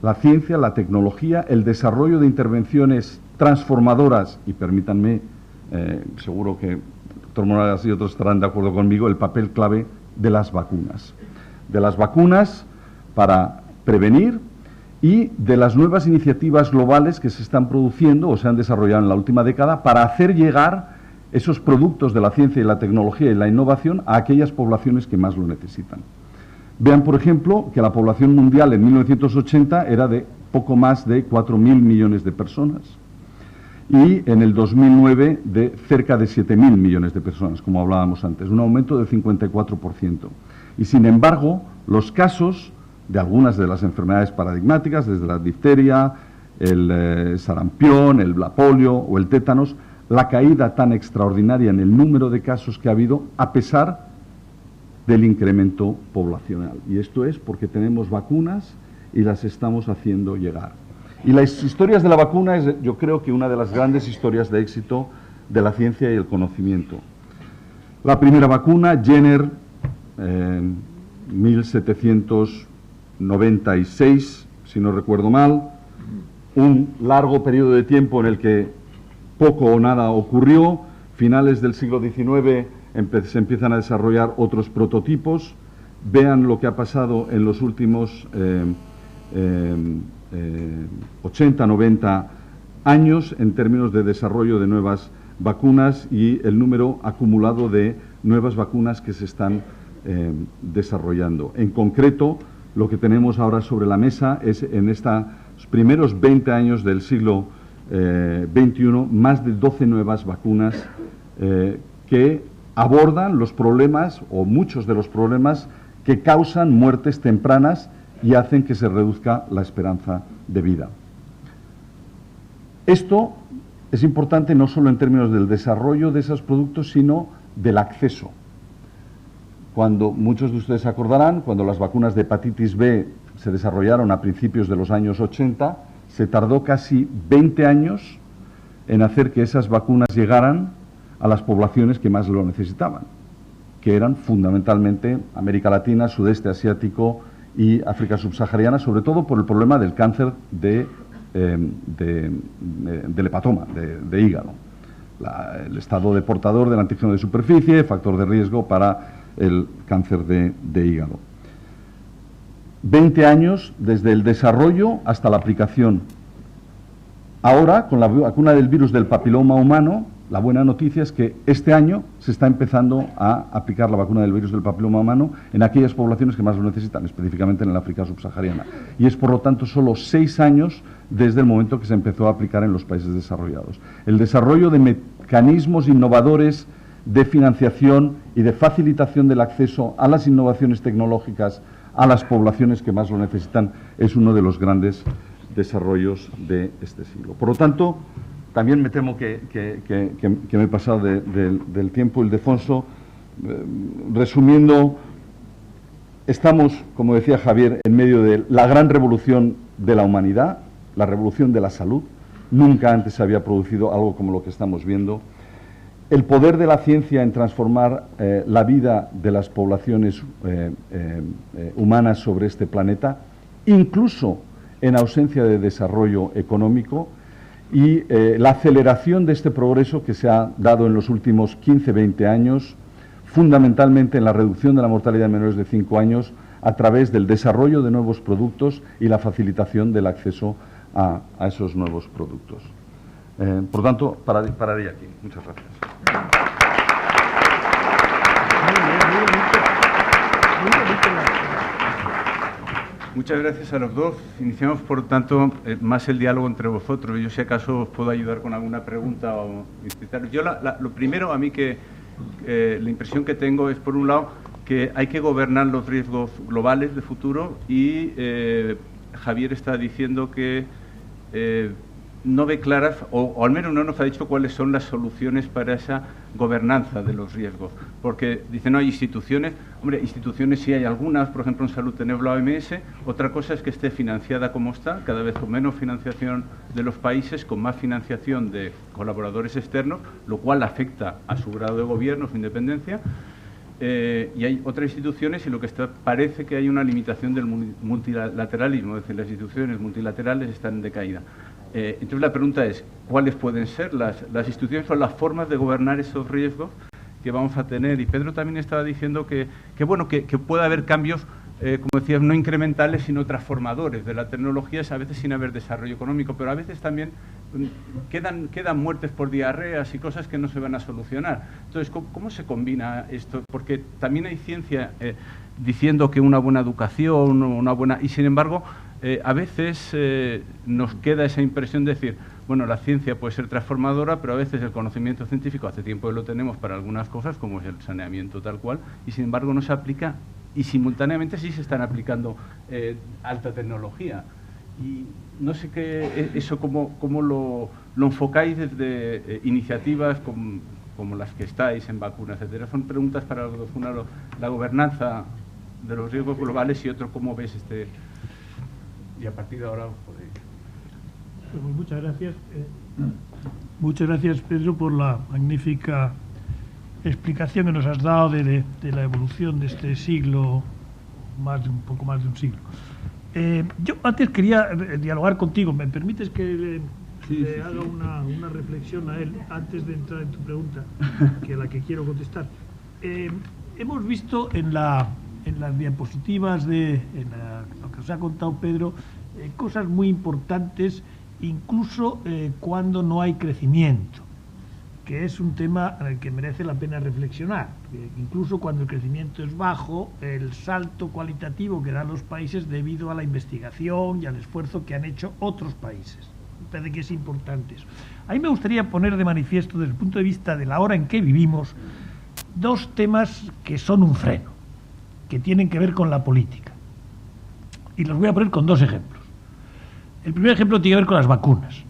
la ciencia, la tecnología, el desarrollo de intervenciones transformadoras, y permítanme, seguro que el doctor Morales y otros estarán de acuerdo conmigo, el papel clave de las vacunas. De las vacunas para prevenir, y de las nuevas iniciativas globales que se están produciendo o se han desarrollado en la última década para hacer llegar esos productos de la ciencia y la tecnología y la innovación a aquellas poblaciones que más lo necesitan. Vean, por ejemplo, que la población mundial en 1980 era de poco más de 4.000 millones de personas y en el 2009 de cerca de 7.000 millones de personas, como hablábamos antes, un aumento del 54%. Y sin embargo, los casos de algunas de las enfermedades paradigmáticas, desde la difteria, el sarampión, el polio o el tétanos, la caída tan extraordinaria en el número de casos que ha habido a pesar del incremento poblacional. Y esto es porque tenemos vacunas y las estamos haciendo llegar. Y las historias de la vacuna es, yo creo que una de las grandes historias de éxito de la ciencia y el conocimiento. La primera vacuna, Jenner, 1796, si no recuerdo mal, un largo periodo de tiempo en el que poco o nada ocurrió. Finales del siglo XIX se empiezan a desarrollar otros prototipos. Vean lo que ha pasado en los últimos 80, 90 años en términos de desarrollo de nuevas vacunas y el número acumulado de nuevas vacunas que se están desarrollando. En concreto, lo que tenemos ahora sobre la mesa es en estos primeros 20 años del siglo XXI, más de 12 nuevas vacunas que abordan los problemas o muchos de los problemas que causan muertes tempranas y hacen que se reduzca la esperanza de vida. Esto es importante no solo en términos del desarrollo de esos productos, sino del acceso. Cuando muchos de ustedes se acordarán, cuando las vacunas de hepatitis B se desarrollaron a principios de los años 80, se tardó casi 20 años en hacer que esas vacunas llegaran a las poblaciones que más lo necesitaban, que eran fundamentalmente América Latina, Sudeste Asiático y África subsahariana, sobre todo por el problema del cáncer del hepatoma, de hígado. El estado de portador del antígeno de superficie, factor de riesgo para el cáncer de hígado. 20 años desde el desarrollo hasta la aplicación. Ahora, con la vacuna del virus del papiloma humano, la buena noticia es que este año se está empezando a aplicar la vacuna del virus del papiloma humano en aquellas poblaciones que más lo necesitan, específicamente en el África subsahariana. Y es, por lo tanto, solo 6 años desde el momento que se empezó a aplicar en los países desarrollados. El desarrollo de mecanismos innovadores de financiación y de facilitación del acceso a las innovaciones tecnológicas a las poblaciones que más lo necesitan es uno de los grandes desarrollos de este siglo. Por lo tanto, también me temo que me he pasado del tiempo, Ildefonso. Resumiendo, estamos, como decía Javier, en medio de la gran revolución de la humanidad, la revolución de la salud. Nunca antes se había producido algo como lo que estamos viendo. El poder de la ciencia en transformar la vida de las poblaciones humanas sobre este planeta, incluso en ausencia de desarrollo económico, y la aceleración de este progreso que se ha dado en los últimos 15-20 años, fundamentalmente en la reducción de la mortalidad de menores de 5 años a través del desarrollo de nuevos productos y la facilitación del acceso a esos nuevos productos. Por tanto, pararé aquí. Muchas gracias. Muchas gracias a los dos. Iniciamos, por tanto, más el diálogo entre vosotros. Yo, si acaso, os puedo ayudar con alguna pregunta o incitar. Yo, lo primero, a mí la impresión que tengo es, por un lado, que hay que gobernar los riesgos globales de futuro y Javier está diciendo que no ve claras, o al menos no nos ha dicho cuáles son las soluciones para esa gobernanza de los riesgos. Porque dice, no hay instituciones. Hombre, instituciones sí hay algunas, por ejemplo en salud tenemos la OMS, otra cosa es que esté financiada como está, cada vez con menos financiación de los países, con más financiación de colaboradores externos, lo cual afecta a su grado de gobierno, su independencia. Y hay otras instituciones y lo que parece que hay una limitación del multilateralismo, es decir, las instituciones multilaterales están en decaída. Entonces la pregunta es, ¿cuáles pueden ser las instituciones o las formas de gobernar esos riesgos que vamos a tener? Y Pedro también estaba diciendo que puede haber cambios, como decías, no incrementales, sino transformadores de la tecnología, a veces sin haber desarrollo económico, pero a veces también quedan muertes por diarreas y cosas que no se van a solucionar. Entonces, ¿cómo se combina esto? Porque también hay ciencia diciendo que una buena educación, una buena... Y sin embargo, a veces nos queda esa impresión de decir, bueno, la ciencia puede ser transformadora, pero a veces el conocimiento científico hace tiempo que lo tenemos para algunas cosas, como es el saneamiento tal cual, y sin embargo no se aplica, y simultáneamente sí se están aplicando alta tecnología. Y no sé cómo lo enfocáis desde iniciativas como las que estáis en vacunas, etcétera. Son preguntas para los dos. Una, la gobernanza de los riesgos globales, y otro, cómo ves y a partir de ahora os podéis. Pues muchas gracias. Muchas gracias, Pedro, por la magnífica explicación que nos has dado de la evolución de este siglo, un poco más de un siglo. Yo antes quería dialogar contigo. ¿Me permites que le haga una reflexión a él antes de entrar en tu pregunta, que a la que quiero contestar? Hemos visto en las diapositivas lo que os ha contado Pedro, cosas muy importantes, incluso cuando no hay crecimiento, que es un tema en el que merece la pena reflexionar. Incluso cuando el crecimiento es bajo, el salto cualitativo que dan los países debido a la investigación y al esfuerzo que han hecho otros países. Me parece que es importante eso. A mí me gustaría poner de manifiesto, desde el punto de vista de la hora en que vivimos, dos temas que son un freno, que tienen que ver con la política. Y los voy a poner con dos ejemplos. El primer ejemplo tiene que ver con las vacunas.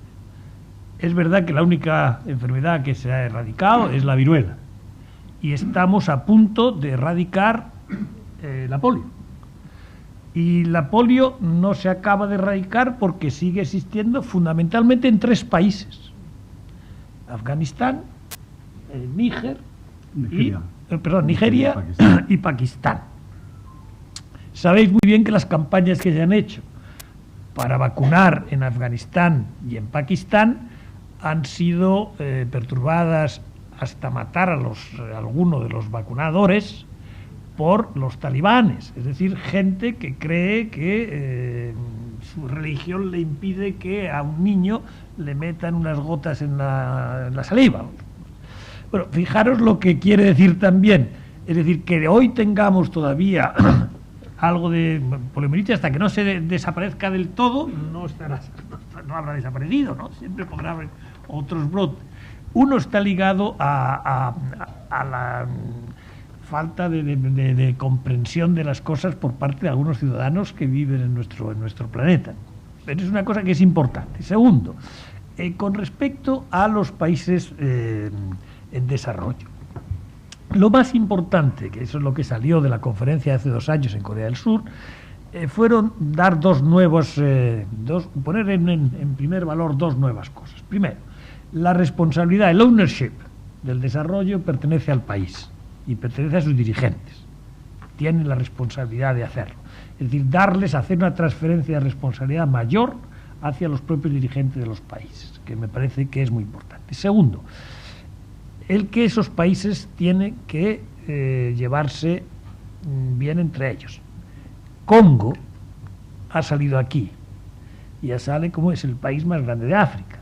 Es verdad que la única enfermedad que se ha erradicado es la viruela. Y estamos a punto de erradicar la polio. Y la polio no se acaba de erradicar porque sigue existiendo fundamentalmente en 3 países. Afganistán, Nigeria y Pakistán. Sabéis muy bien que las campañas que se han hecho para vacunar en Afganistán y en Pakistán han sido perturbadas hasta matar a alguno de los vacunadores por los talibanes, es decir, gente que cree que su religión le impide que a un niño le metan unas gotas en la saliva. Bueno, fijaros lo que quiere decir también, es decir, que hoy tengamos todavía algo de poliomielitis, hasta que no se desaparezca del todo, no habrá desaparecido, ¿no? Siempre podrá haber otros brotes. Uno está ligado a la falta de comprensión de las cosas por parte de algunos ciudadanos que viven en nuestro planeta. Pero es una cosa que es importante. Segundo, con respecto a los países en desarrollo. Lo más importante, que eso es lo que salió de la conferencia de hace 2 años en Corea del Sur, fueron dar poner en primer valor 2 nuevas cosas. Primero, la responsabilidad, el ownership del desarrollo pertenece al país y pertenece a sus dirigentes. Tienen la responsabilidad de hacerlo. Es decir, hacer una transferencia de responsabilidad mayor hacia los propios dirigentes de los países, que me parece que es muy importante. Segundo, el que esos países tienen que llevarse bien entre ellos. Congo ha salido aquí, ya sale como es el país más grande de África.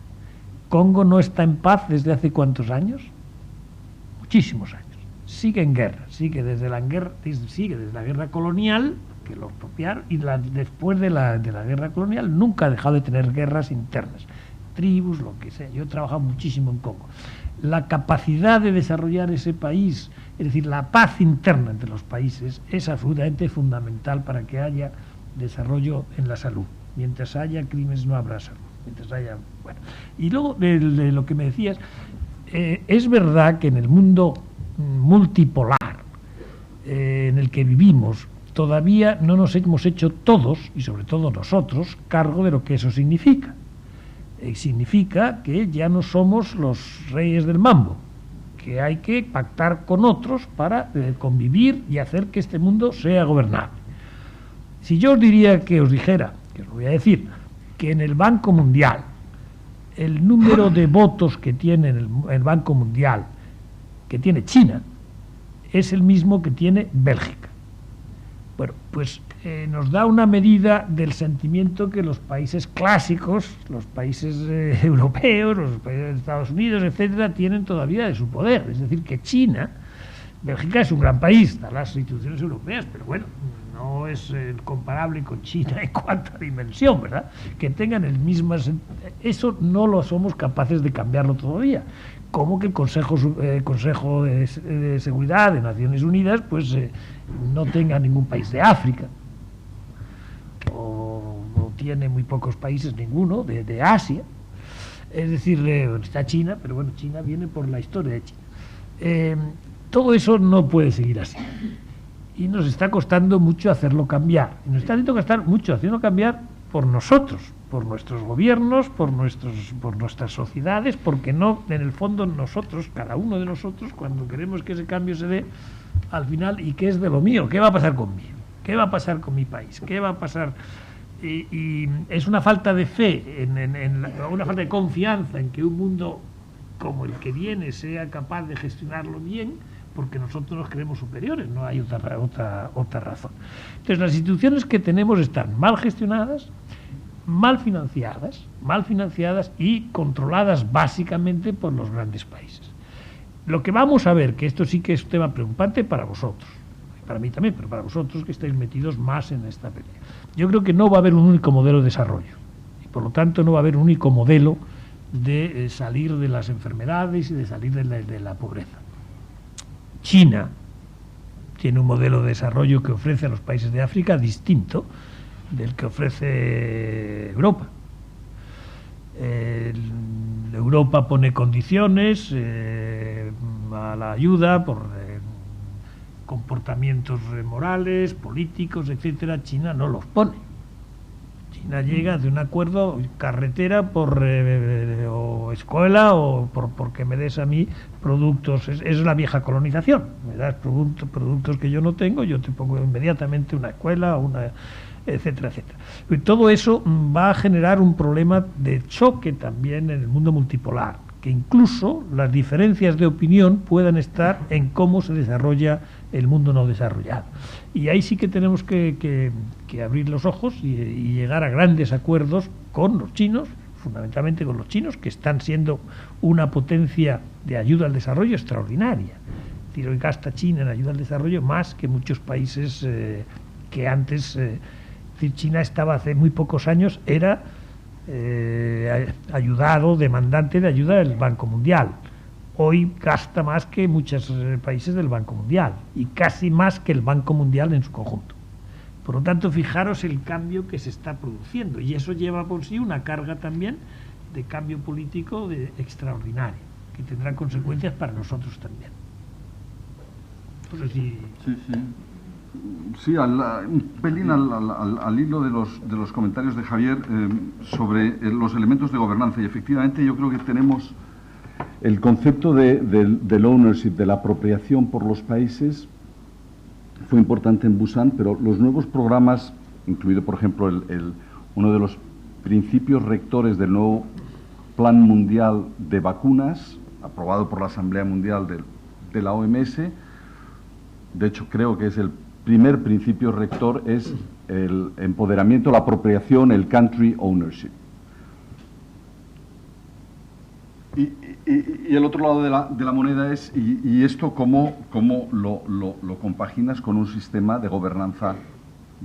Congo no está en paz desde hace ¿cuántos años? Muchísimos años. Sigue en guerra, sigue desde la guerra colonial, que lo expropiaron, y después de la guerra colonial nunca ha dejado de tener guerras internas, tribus, lo que sea. Yo he trabajado muchísimo en Congo. La capacidad de desarrollar ese país, es decir, la paz interna entre los países, es absolutamente fundamental para que haya desarrollo en la salud. Mientras haya crímenes no habrá salud. Mientras haya, bueno. Y luego de lo que me decías, es verdad que en el mundo multipolar en el que vivimos, todavía no nos hemos hecho todos, y sobre todo nosotros, cargo de lo que eso significa. Significa que ya no somos los reyes del mambo, que hay que pactar con otros para convivir y hacer que este mundo sea gobernable. Si yo os dijera, que os lo voy a decir, que en el Banco Mundial el número de votos que tiene el Banco Mundial, que tiene China, es el mismo que tiene Bélgica. Bueno, pues nos da una medida del sentimiento que los países clásicos, los países europeos, los países de Estados Unidos, etcétera, tienen todavía de su poder. Es decir, que China, Bélgica es un gran país, están las instituciones europeas, pero bueno, no es comparable con China en cuanto a dimensión, ¿verdad? Que tengan el mismo... Eso no lo somos capaces de cambiarlo todavía. Como que el Consejo de Seguridad de Naciones Unidas pues no tenga ningún país de África, o tiene muy pocos países, ninguno, de Asia. Es decir, está China, pero bueno, China viene por la historia de China. Todo eso no puede seguir así. Y nos está costando mucho hacerlo cambiar. Y nos está haciendo costar mucho hacerlo cambiar por nosotros, por nuestros gobiernos, por nuestras sociedades, porque no, en el fondo nosotros, cada uno de nosotros, cuando queremos que ese cambio se dé, al final, ¿y qué es de lo mío? ¿Qué va a pasar conmigo? ¿Qué va a pasar con mi país? ¿Qué va a pasar? Y es una falta de fe, una falta de confianza en que un mundo como el que viene sea capaz de gestionarlo bien, porque nosotros nos creemos superiores, no hay otra razón. Entonces, las instituciones que tenemos están mal gestionadas, mal financiadas y controladas básicamente por los grandes países. Lo que vamos a ver, que esto sí que es un tema preocupante para vosotros, para mí también, pero para vosotros que estáis metidos más en esta pelea. Yo creo que no va a haber un único modelo de desarrollo, y por lo tanto no va a haber un único modelo de salir de las enfermedades y de salir de la pobreza. China tiene un modelo de desarrollo que ofrece a los países de África distinto del que ofrece Europa. Europa pone condiciones a la ayuda por comportamientos morales, políticos, etcétera. China no los pone. China llega de un acuerdo, carretera o escuela, o porque me des a mí productos. Es la vieja colonización. Me das productos que yo no tengo, yo te pongo inmediatamente una escuela, etcétera, etcétera. Y todo eso va a generar un problema de choque también en el mundo multipolar, que incluso las diferencias de opinión puedan estar en cómo se desarrolla el mundo no desarrollado. Y ahí sí que tenemos que abrir los ojos y llegar a grandes acuerdos con los chinos, fundamentalmente con los chinos, que están siendo una potencia de ayuda al desarrollo extraordinaria. Es decir, hoy gasta China en ayuda al desarrollo más que muchos países que antes... es decir, China estaba hace muy pocos años, era demandante de ayuda del Banco Mundial. hoy gasta más que muchos países del Banco Mundial y casi más que el Banco Mundial en su conjunto. Por lo tanto, fijaros el cambio que se está produciendo y eso lleva por sí una carga también de cambio político extraordinario, que tendrá consecuencias para nosotros también. No sé si... Sí, un pelín al hilo de los comentarios de Javier sobre los elementos de gobernanza. Y efectivamente yo creo que tenemos el concepto del ownership, de la apropiación por los países, fue importante en Busan, pero los nuevos programas, incluido por ejemplo uno de los principios rectores del nuevo Plan Mundial de Vacunas, aprobado por la Asamblea Mundial de la OMS, de hecho creo que es el primer principio rector, es el empoderamiento, la apropiación, el country ownership. Y el otro lado de la moneda es, y esto cómo lo compaginas con un sistema de gobernanza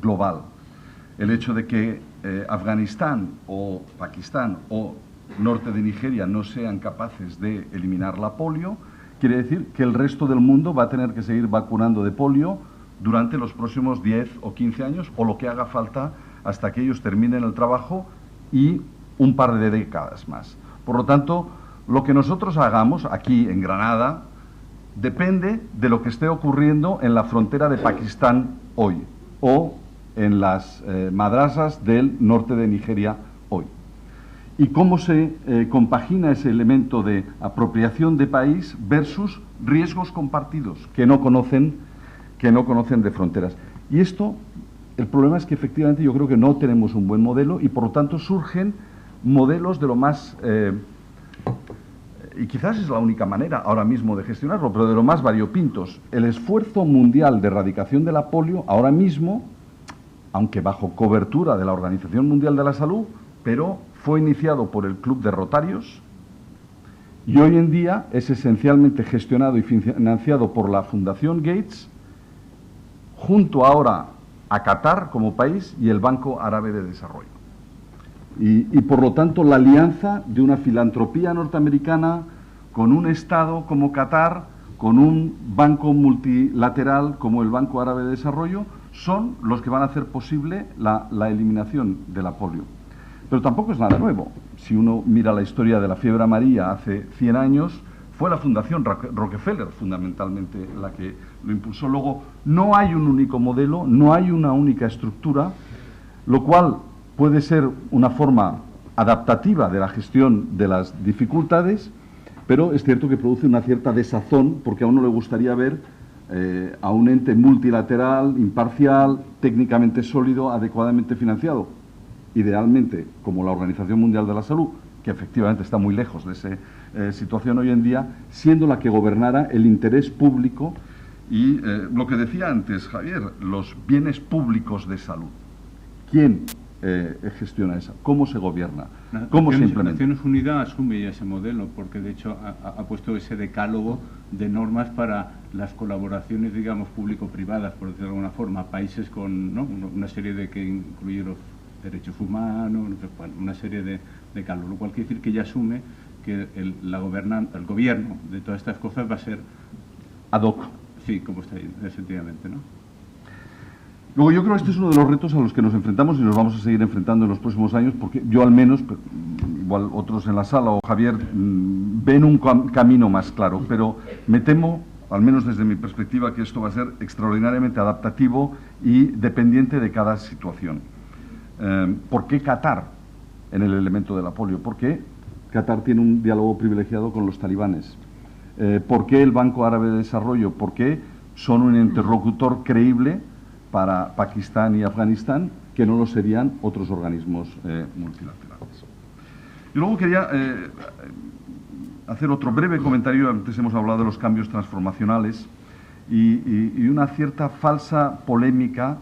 global. El hecho de que Afganistán o Pakistán o norte de Nigeria no sean capaces de eliminar la polio, quiere decir que el resto del mundo va a tener que seguir vacunando de polio durante los próximos 10 o 15 años o lo que haga falta hasta que ellos terminen el trabajo y un par de décadas más. Por lo tanto, lo que nosotros hagamos aquí en Granada depende de lo que esté ocurriendo en la frontera de Pakistán hoy o en las madrasas del norte de Nigeria hoy. Y cómo se compagina ese elemento de apropiación de país versus riesgos compartidos que no conocen de fronteras. Y esto, el problema es que efectivamente yo creo que no tenemos un buen modelo y por lo tanto surgen modelos de lo más... y quizás es la única manera ahora mismo de gestionarlo, pero de lo más variopintos. El esfuerzo mundial de erradicación de la polio ahora mismo, aunque bajo cobertura de la Organización Mundial de la Salud, pero fue iniciado por el Club de Rotarios y hoy en día es esencialmente gestionado y financiado por la Fundación Gates, junto ahora a Qatar como país y el Banco Árabe de Desarrollo. Y por lo tanto la alianza de una filantropía norteamericana con un Estado como Qatar, con un banco multilateral como el Banco Árabe de Desarrollo, son los que van a hacer posible la eliminación de la polio. Pero tampoco es nada nuevo. Si uno mira la historia de la fiebre amarilla hace 100 años, fue la Fundación Rockefeller fundamentalmente la que lo impulsó. Luego, no hay un único modelo, no hay una única estructura, lo cual puede ser una forma adaptativa de la gestión de las dificultades, pero es cierto que produce una cierta desazón, porque a uno le gustaría ver a un ente multilateral, imparcial, técnicamente sólido, adecuadamente financiado, idealmente como la Organización Mundial de la Salud, que efectivamente está muy lejos de esa situación hoy en día, siendo la que gobernara el interés público y lo que decía antes Javier, los bienes públicos de salud. ¿Quién gestiona eso? ¿Cómo se gobierna? ¿Cómo se implementa? Naciones Unidas asume ya ese modelo, porque de hecho ha puesto ese decálogo de normas para las colaboraciones, digamos, público-privadas, por decirlo de alguna forma, países con, ¿no?, una serie de que incluye los derechos humanos, no sé, bueno, una serie de decálogos, lo cual quiere decir que ya asume que el gobierno de todas estas cosas va a ser ad hoc. Sí, como está ahí, efectivamente, ¿no? Luego yo creo que este es uno de los retos a los que nos enfrentamos y nos vamos a seguir enfrentando en los próximos años, porque yo al menos, igual otros en la sala o Javier, ven un camino más claro, pero me temo, al menos desde mi perspectiva, que esto va a ser extraordinariamente adaptativo y dependiente de cada situación. ¿Por qué Qatar en el elemento de la polio? ¿Por qué Qatar tiene un diálogo privilegiado con los talibanes? ¿Por qué el Banco Árabe de Desarrollo? ¿Por qué son un interlocutor creíble para Pakistán y Afganistán, que no lo serían otros organismos multilaterales? Yo luego quería hacer otro breve comentario. Antes hemos hablado de los cambios transformacionales y una cierta falsa polémica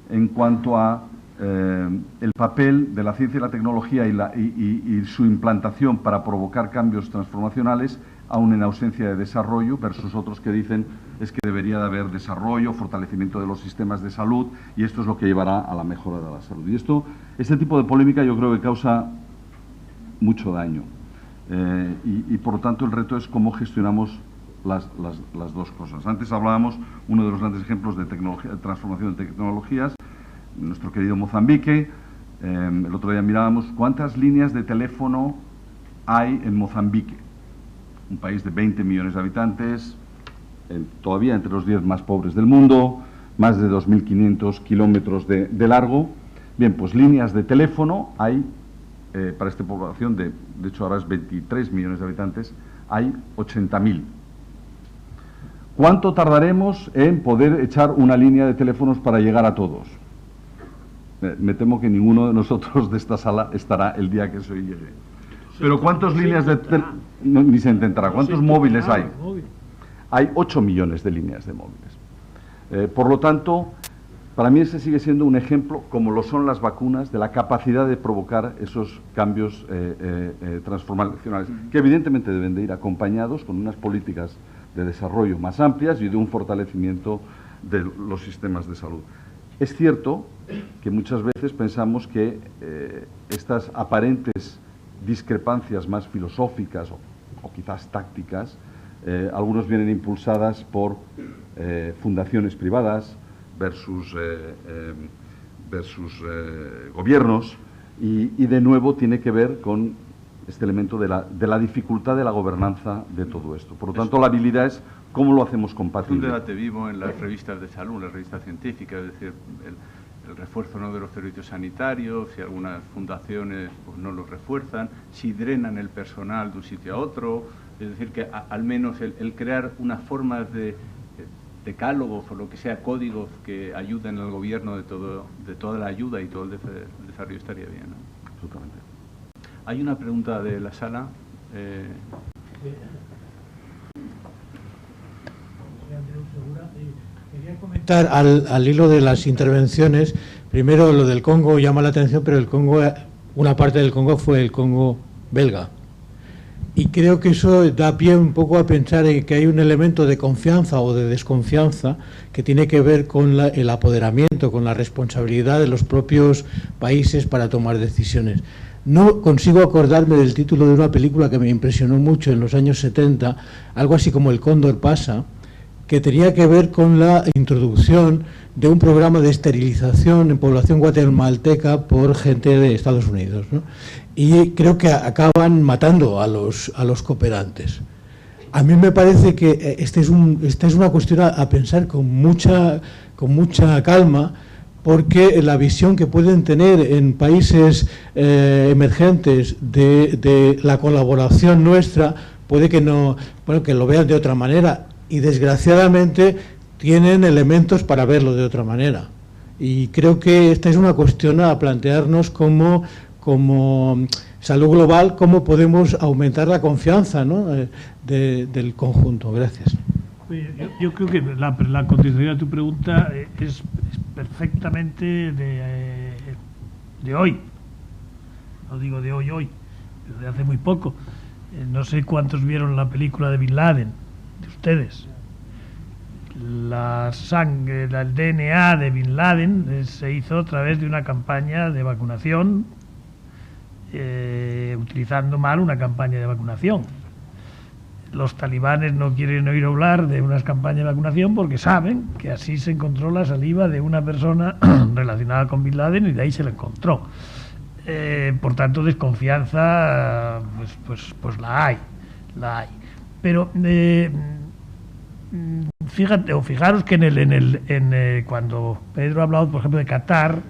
en cuanto a el papel de la ciencia y la tecnología y su implantación para provocar cambios transformacionales, aún en ausencia de desarrollo, versus otros que dicen es que debería de haber desarrollo, fortalecimiento de los sistemas de salud, y esto es lo que llevará a la mejora de la salud. Y este tipo de polémica yo creo que causa mucho daño. y por lo tanto el reto es cómo gestionamos las dos cosas. Antes hablábamos, uno de los grandes ejemplos de transformación de tecnologías, nuestro querido Mozambique. El otro día mirábamos cuántas líneas de teléfono hay en Mozambique, un país de 20 millones de habitantes, todavía entre los 10 más pobres del mundo, más de 2.500 kilómetros de largo. Bien, pues líneas de teléfono hay, para esta población, de hecho ahora es 23 millones de habitantes, hay 80.000. ¿Cuánto tardaremos en poder echar una línea de teléfonos para llegar a todos? Me temo que ninguno de nosotros de esta sala estará el día que eso llegue. Pero ¿cuántas líneas de teléfono? Ni se intentará. ¿Cuántos móviles hay? Hay 8 millones de líneas de móviles. Por lo tanto, para mí ese sigue siendo un ejemplo, como lo son las vacunas, de la capacidad de provocar esos cambios transformacionales, que evidentemente deben de ir acompañados con unas políticas de desarrollo más amplias y de un fortalecimiento de los sistemas de salud. Es cierto que muchas veces pensamos que estas aparentes discrepancias más filosóficas o quizás tácticas, algunos vienen impulsadas por fundaciones privadas versus gobiernos, y de nuevo tiene que ver con este elemento de la dificultad de la gobernanza de todo esto. Por lo tanto, la habilidad es cómo lo hacemos compatible. Es un debate vivo en las revistas de salud, en las revistas científicas, es decir, el refuerzo de los servicios sanitarios, si algunas fundaciones pues, no los refuerzan, si drenan el personal de un sitio a otro, es decir, que al menos el crear unas formas de decálogos o lo que sea, códigos que ayuden al gobierno de toda la ayuda y todo el desarrollo estaría bien, ¿no? Absolutamente. Hay una pregunta de la sala. Quería comentar al hilo de las intervenciones. Primero, lo del Congo llama la atención, pero el Congo, una parte del Congo fue el Congo belga. Y creo que eso da pie un poco a pensar en que hay un elemento de confianza o de desconfianza que tiene que ver con el apoderamiento, con la responsabilidad de los propios países para tomar decisiones. No consigo acordarme del título de una película que me impresionó mucho en los años 70, algo así como El Cóndor pasa, que tenía que ver con la introducción de un programa de esterilización en población guatemalteca por gente de Estados Unidos, ¿no? Y creo que acaban matando a los cooperantes. A mí me parece que esta es una cuestión a pensar con mucha calma, porque la visión que pueden tener en países emergentes de la colaboración nuestra puede que no, bueno, que lo vean de otra manera, y desgraciadamente tienen elementos para verlo de otra manera. Y creo que esta es una cuestión a plantearnos como salud global, cómo podemos aumentar la confianza, ¿no?, del conjunto. Gracias. Yo creo que la contestación a tu pregunta es perfectamente de hoy. No digo de hoy, pero de hace muy poco. No sé cuántos vieron la película de Bin Laden, de ustedes. La sangre, el DNA de Bin Laden se hizo a través de una campaña de vacunación, utilizando mal una campaña de vacunación. Los talibanes no quieren oír hablar de unas campañas de vacunación porque saben que así se encontró la saliva de una persona relacionada con Bin Laden y de ahí se la encontró. Por tanto, desconfianza, pues la hay. Pero fijaros que cuando Pedro ha hablado, por ejemplo, de Qatar,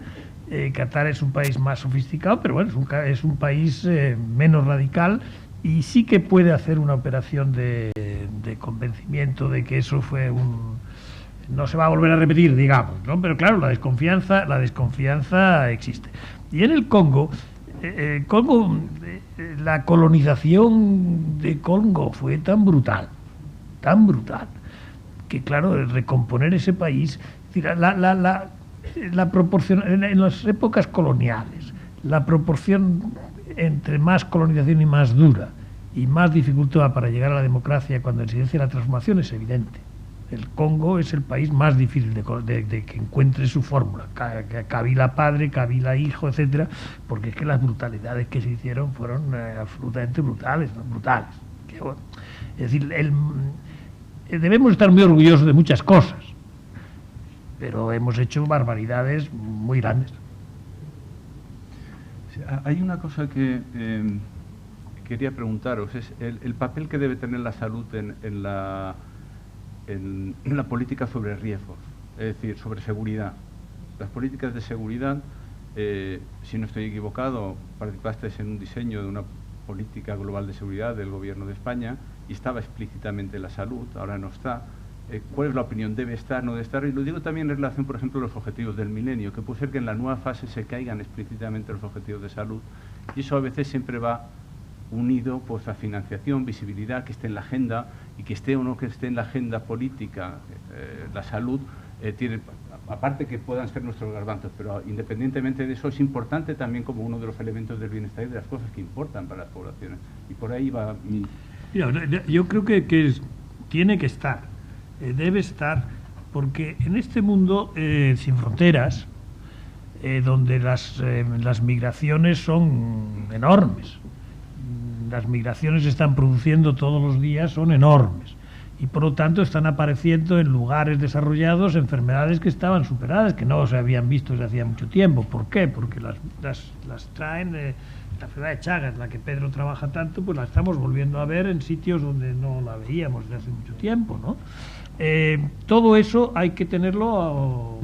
Qatar es un país más sofisticado, pero bueno, es un país menos radical, y sí que puede hacer una operación de convencimiento de que eso fue no se va a volver a repetir, digamos, ¿no? Pero claro, la desconfianza existe. Y en el Congo, la colonización de Congo fue tan brutal, que claro, recomponer ese país, es decir, la proporción en las épocas coloniales, la proporción entre más colonización y más dura y más dificultad para llegar a la democracia cuando se inicia la transformación es evidente. El Congo es el país más difícil de que encuentre su fórmula, Kabila padre, Kabila hijo, etcétera, porque es que las brutalidades que se hicieron fueron absolutamente brutales, ¿no? Brutales. Es decir, debemos estar muy orgullosos de muchas cosas, pero hemos hecho barbaridades muy grandes. Hay una cosa que quería preguntaros, es el papel que debe tener la salud en la política sobre riesgos, es decir, sobre seguridad. Las políticas de seguridad, si no estoy equivocado, participasteis en un diseño de una política global de seguridad del Gobierno de España y estaba explícitamente la salud, ahora no está. ¿Cuál es la opinión? ¿Debe estar, no debe estar? Y lo digo también en relación, por ejemplo, a los objetivos del milenio, que puede ser que en la nueva fase se caigan explícitamente los objetivos de salud, y eso a veces siempre va unido pues a financiación, visibilidad, que esté en la agenda, y que esté o no que esté en la agenda política, la salud tiene, aparte que puedan ser nuestros garbanzos, pero independientemente de eso es importante también como uno de los elementos del bienestar y de las cosas que importan para las poblaciones. Y por ahí va mi... Mira, yo creo que tiene que estar, debe estar, porque en este mundo sin fronteras, donde las migraciones son enormes, las migraciones se están produciendo todos los días, son enormes, y por lo tanto están apareciendo en lugares desarrollados enfermedades que estaban superadas, que no se habían visto desde hacía mucho tiempo. ¿Por qué? Porque las traen, la enfermedad de Chagas, la que Pedro trabaja tanto, pues la estamos volviendo a ver en sitios donde no la veíamos desde hace mucho tiempo, ¿no? Todo eso hay que tenerlo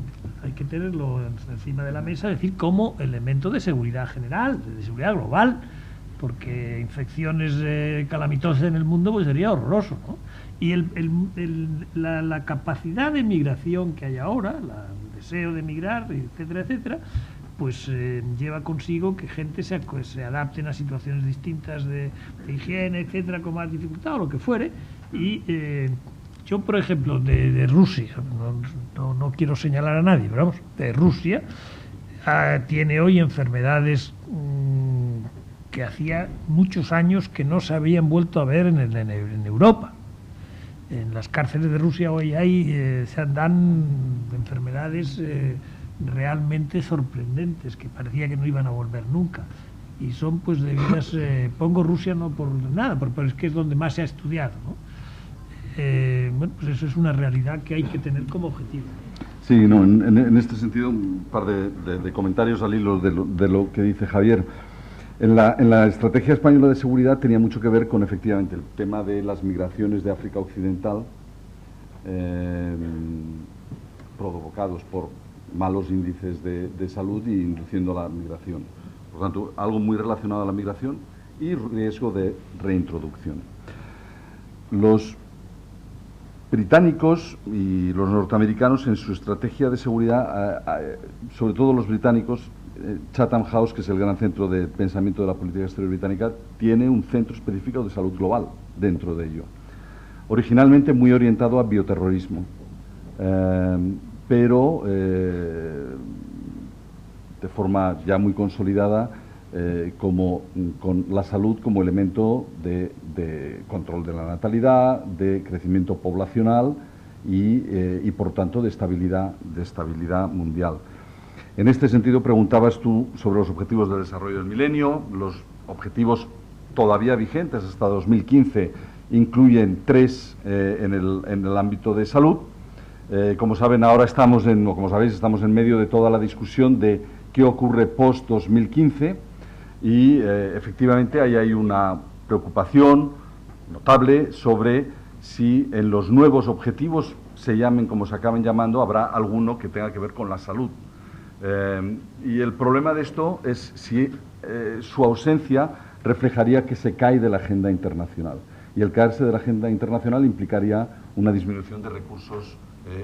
encima de la mesa, es decir, como elemento de seguridad general, de seguridad global, porque infecciones calamitosas en el mundo pues sería horroroso, ¿no? Y la capacidad de migración que hay ahora, el deseo de migrar, etcétera, etcétera, pues lleva consigo que gente se adapten a situaciones distintas de higiene, etcétera, con más dificultad o lo que fuere. Y yo, por ejemplo, de Rusia, no quiero señalar a nadie, pero vamos, de Rusia, tiene hoy enfermedades que hacía muchos años que no se habían vuelto a ver en Europa. En las cárceles de Rusia hoy se dan enfermedades realmente sorprendentes, que parecía que no iban a volver nunca. Y son pues debidas, pongo Rusia no por nada, pero es que es donde más se ha estudiado, ¿no? Bueno, pues eso es una realidad que hay que tener como objetivo. Sí, no, en este sentido, un par de comentarios al hilo de lo que dice Javier. En la estrategia española de seguridad tenía mucho que ver con, efectivamente, el tema de las migraciones de África Occidental, provocados por malos índices de salud y induciendo la migración. Por tanto, algo muy relacionado a la migración y riesgo de reintroducción. Los británicos y los norteamericanos en su estrategia de seguridad, sobre todo los británicos, Chatham House, que es el gran centro de pensamiento de la política exterior británica, tiene un centro específico de salud global dentro de ello. Originalmente muy orientado a bioterrorismo, pero de forma ya muy consolidada con la salud como elemento de control de la natalidad, de crecimiento poblacional y por tanto de estabilidad mundial. En este sentido, preguntabas tú sobre los objetivos de desarrollo del milenio. Los objetivos todavía vigentes hasta 2015 incluyen 3 en el ámbito de salud. Como saben, ahora estamos en medio de toda la discusión de qué ocurre post-2015 y efectivamente ahí hay una preocupación notable sobre si en los nuevos objetivos, se llamen como se acaben llamando, habrá alguno que tenga que ver con la salud. Y el problema de esto es si su ausencia reflejaría que se cae de la agenda internacional. Y el caerse de la agenda internacional implicaría una disminución de recursos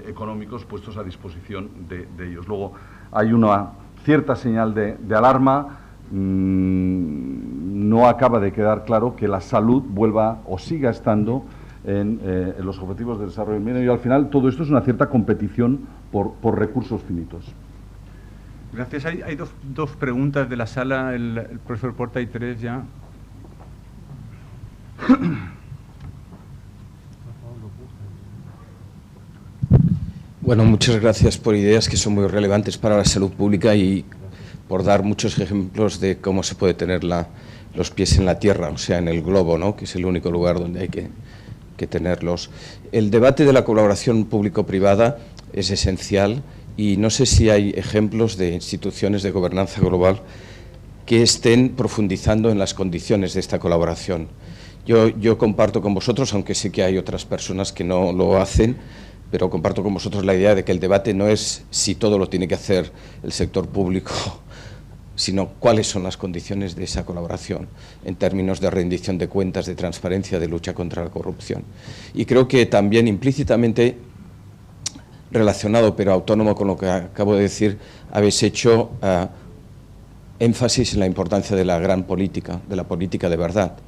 económicos puestos a disposición de ellos. Luego, hay una cierta señal de alarma. No acaba de quedar claro que la salud vuelva o siga estando en los objetivos de desarrollo del milenio. Y al final todo esto es una cierta competición por recursos finitos. Gracias. Hay dos preguntas de la sala. El profesor Porta y 3 ya. Bueno, muchas gracias por ideas que son muy relevantes para la salud pública y por dar muchos ejemplos de cómo se puede tener los pies en la tierra, o sea, en el globo, ¿no?, que es el único lugar donde hay que tenerlos. El debate de la colaboración público-privada es esencial y no sé si hay ejemplos de instituciones de gobernanza global que estén profundizando en las condiciones de esta colaboración. Yo comparto con vosotros, aunque sé que hay otras personas que no lo hacen, pero comparto con vosotros la idea de que el debate no es si todo lo tiene que hacer el sector público, sino cuáles son las condiciones de esa colaboración en términos de rendición de cuentas, de transparencia, de lucha contra la corrupción. Y creo que también implícitamente relacionado, pero autónomo con lo que acabo de decir, habéis hecho énfasis en la importancia de la gran política, de la política de verdad.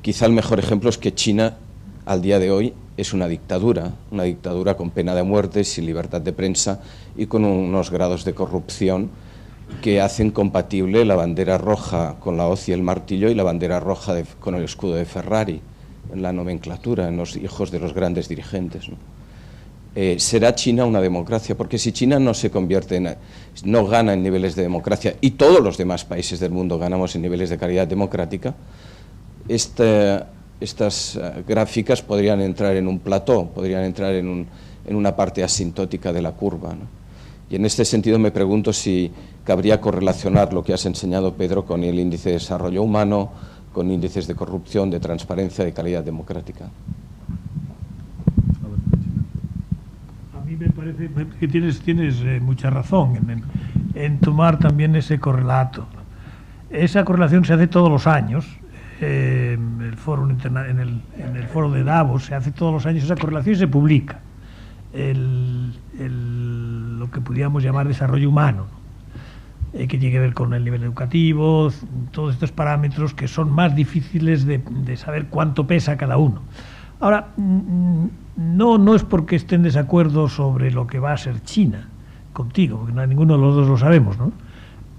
Quizá el mejor ejemplo es que China, al día de hoy, es una dictadura con pena de muerte, sin libertad de prensa y con unos grados de corrupción que hacen compatible la bandera roja con la hoz y el martillo y la bandera roja con el escudo de Ferrari, en la nomenclatura, en los hijos de los grandes dirigentes, ¿no? ¿Será China una democracia? Porque si China no se convierte no gana en niveles de democracia y todos los demás países del mundo ganamos en niveles de calidad democrática, estas gráficas podrían entrar en un plató, podrían entrar en una parte asintótica de la curva, ¿no? Y en este sentido me pregunto si cabría correlacionar lo que has enseñado, Pedro, con el índice de desarrollo humano, con índices de corrupción, de transparencia, de calidad democrática. A mí me parece que tienes mucha razón en tomar también ese correlato. Esa correlación se hace todos los años. En el foro de Davos se hace todos los años esa correlación y se publica lo que pudiéramos llamar desarrollo humano, ¿no? Que tiene que ver con el nivel educativo, todos estos parámetros que son más difíciles de saber cuánto pesa cada uno. Ahora, no es porque esté en desacuerdo sobre lo que va a ser China contigo, porque ninguno de los dos lo sabemos, ¿no?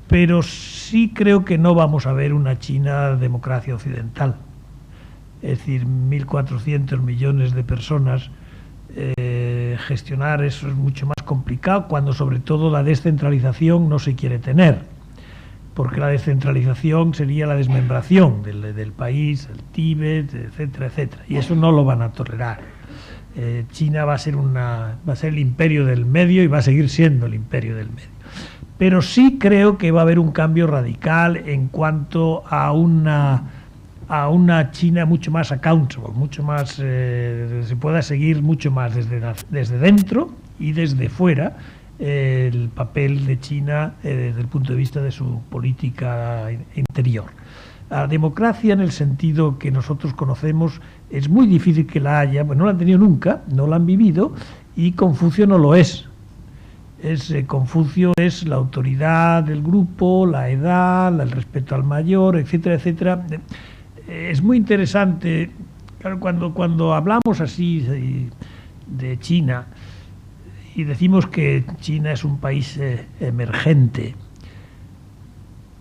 Pero sí creo que no vamos a ver una China democracia occidental. Es decir, 1.400 millones de personas, gestionar eso es mucho más complicado cuando sobre todo la descentralización no se quiere tener, porque la descentralización sería la desmembración del país, el Tíbet, etcétera, etcétera, y eso no lo van a tolerar. China va a ser el imperio del medio y va a seguir siendo el imperio del medio. Pero sí creo que va a haber un cambio radical en cuanto a una China mucho más accountable, mucho más se pueda seguir mucho más desde dentro y desde fuera el papel de China desde el punto de vista de su política interior. La democracia, en el sentido que nosotros conocemos, es muy difícil que la haya, pues no la han tenido nunca, no la han vivido, y Confucio no lo es. Confucio es la autoridad del grupo, la edad, el respeto al mayor, etcétera, etcétera. Es muy interesante, claro, cuando hablamos así de China y decimos que China es un país emergente,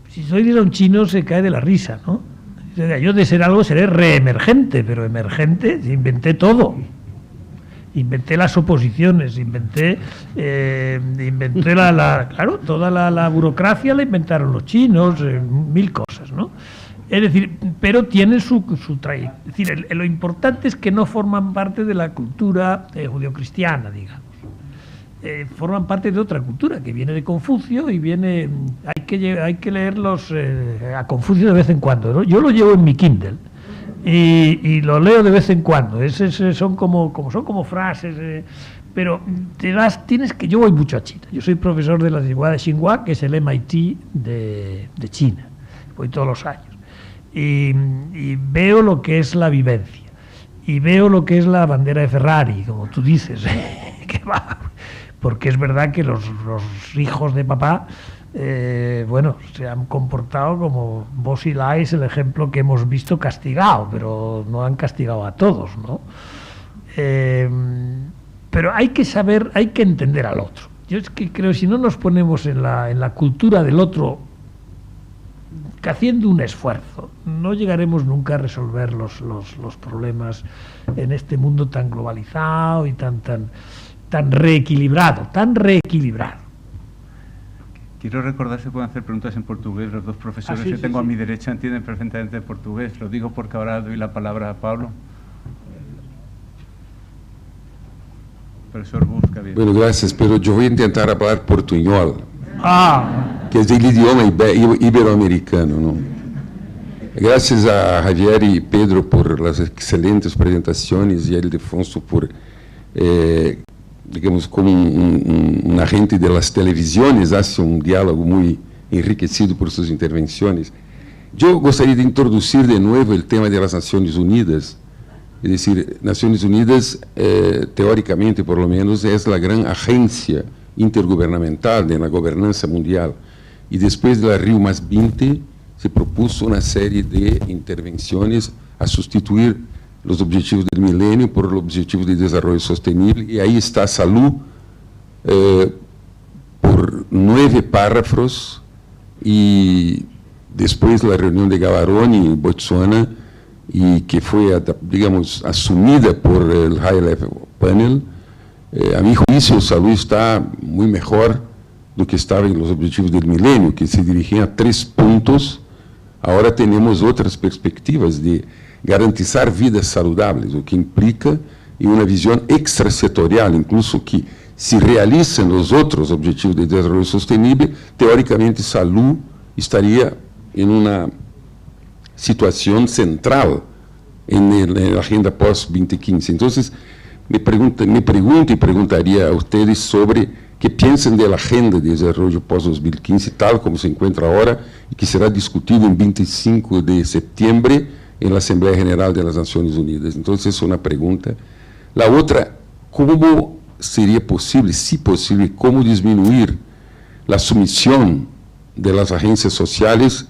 si soy de un chino se cae de la risa, ¿no? Yo de ser algo seré reemergente, pero emergente, inventé todo. Inventé las oposiciones, inventé claro, toda la burocracia la inventaron los chinos, mil cosas, ¿no? Es decir, pero tienen su trayectoria. Es decir, lo importante es que no forman parte de la cultura judeocristiana, digamos. Forman parte de otra cultura que viene de Confucio y viene. Hay que leerlos a Confucio de vez en cuando, ¿no? Yo lo llevo en mi Kindle. Y lo leo de vez en cuando. Son como frases, pero tienes que. Yo voy mucho a China. Yo soy profesor de la Universidad de Tsinghua, que es el MIT de China. Voy todos los años y veo lo que es la vivencia y veo lo que es la bandera de Ferrari, como tú dices, que va, porque es verdad que los hijos de papá. Se han comportado como vos y la es el ejemplo que hemos visto castigado, pero no han castigado a todos, ¿no? Pero hay que saber, hay que entender al otro. Yo es que creo que si no nos ponemos en la cultura del otro, que haciendo un esfuerzo, no llegaremos nunca a resolver los problemas en este mundo tan globalizado y tan tan reequilibrado, tan reequilibrado. Quiero recordar si pueden hacer preguntas en portugués. Los dos profesores sí, que sí, tengo a sí. mi derecha entienden perfectamente portugués. Lo digo porque ahora doy la palabra a Pablo. Profesor Busca, bien. Bueno, gracias, pero yo voy a intentar hablar portuñol, Ah, que es el idioma iberoamericano, ¿no? Gracias a Javier y Pedro por las excelentes presentaciones y a Ildefonso por, digamos, como un agente de las televisiones, hace un diálogo muy enriquecido por sus intervenciones. Yo gostaria de introducir de nuevo el tema de las Naciones Unidas. Es decir, Naciones Unidas, teóricamente por lo menos, es la gran agencia intergubernamental de la gobernanza mundial. Y después de la Rio +20 se propuso una serie de intervenciones a sustituir los objetivos del milenio por los objetivos de desarrollo sostenible. Y ahí está salud por 9 párrafos, y después la reunión de Gaborone en Botsuana, y que fue, digamos, asumida por el High Level Panel. A mi juicio, salud está muy mejor do que estaba en los objetivos del milenio, que se dirigían a 3 puntos. Ahora tenemos otras perspectivas de garantizar vidas saludables, o que implica en una visión extrasectorial, incluso que se realizan los otros objetivos de desarrollo sostenible, teóricamente salud estaría en una situación central en la agenda post-2015. Entonces, me pregunto y preguntaría a ustedes sobre qué piensan de la agenda de desarrollo post-2015, tal como se encuentra ahora, y que será discutido el 25 de septiembre en la Asamblea General de las Naciones Unidas. Entonces, es una pregunta. La otra, ¿cómo sería posible, si posible, cómo disminuir la sumisión de las agencias sociales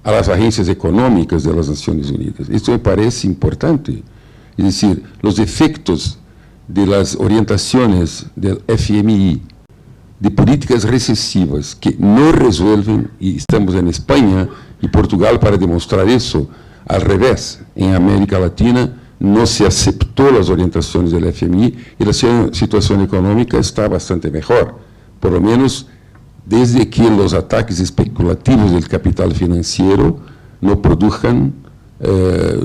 a las agencias económicas de las Naciones Unidas? Esto me parece importante. Es decir, los efectos de las orientaciones del FMI, de políticas recesivas que no resuelven, y estamos en España y Portugal para demostrar eso. Al revés, en América Latina no se aceptó las orientaciones del FMI y la situación económica está bastante mejor, por lo menos desde que los ataques especulativos del capital financiero no produzcan,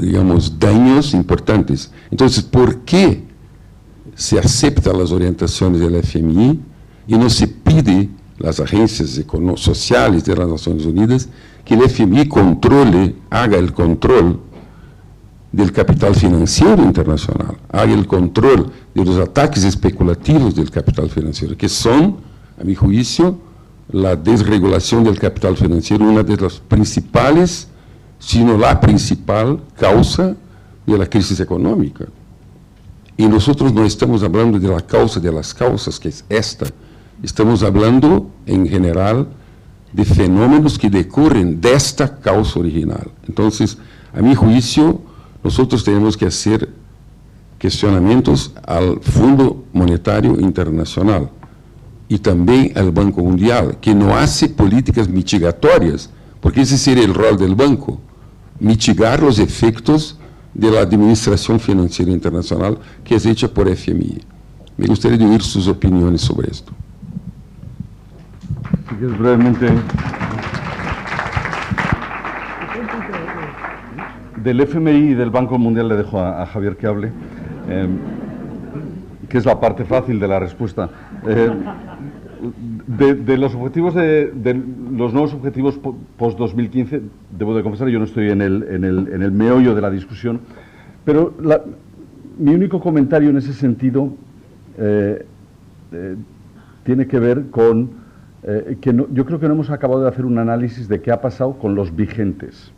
digamos, daños importantes. Entonces, ¿por qué se aceptan las orientaciones del FMI y no se pide las agencias sociales de las Naciones Unidas que el FMI haga el control del capital financiero internacional, haga el control de los ataques especulativos del capital financiero, que son, a mi juicio, la desregulación del capital financiero, una de las principales, sino la principal causa de la crisis económica. Y nosotros no estamos hablando de la causa de las causas, que es esta. Estamos hablando, en general, de fenómenos que decorren de esta causa original. Entonces, a mi juicio, nosotros tenemos que hacer cuestionamientos al Fondo Monetario Internacional y también al Banco Mundial, que no hace políticas mitigatorias, porque ese sería el rol del banco, mitigar los efectos de la administración financiera internacional que es hecha por FMI. Me gustaría oír sus opiniones sobre esto. Si quieres brevemente. Del FMI y del Banco Mundial le dejo a Javier que hable, que es la parte fácil de la respuesta. De los objetivos de los nuevos objetivos post-2015, debo de confesar, yo no estoy en el meollo de la discusión, pero mi único comentario en ese sentido tiene que ver con yo creo que no hemos acabado de hacer un análisis de qué ha pasado con los vigentes.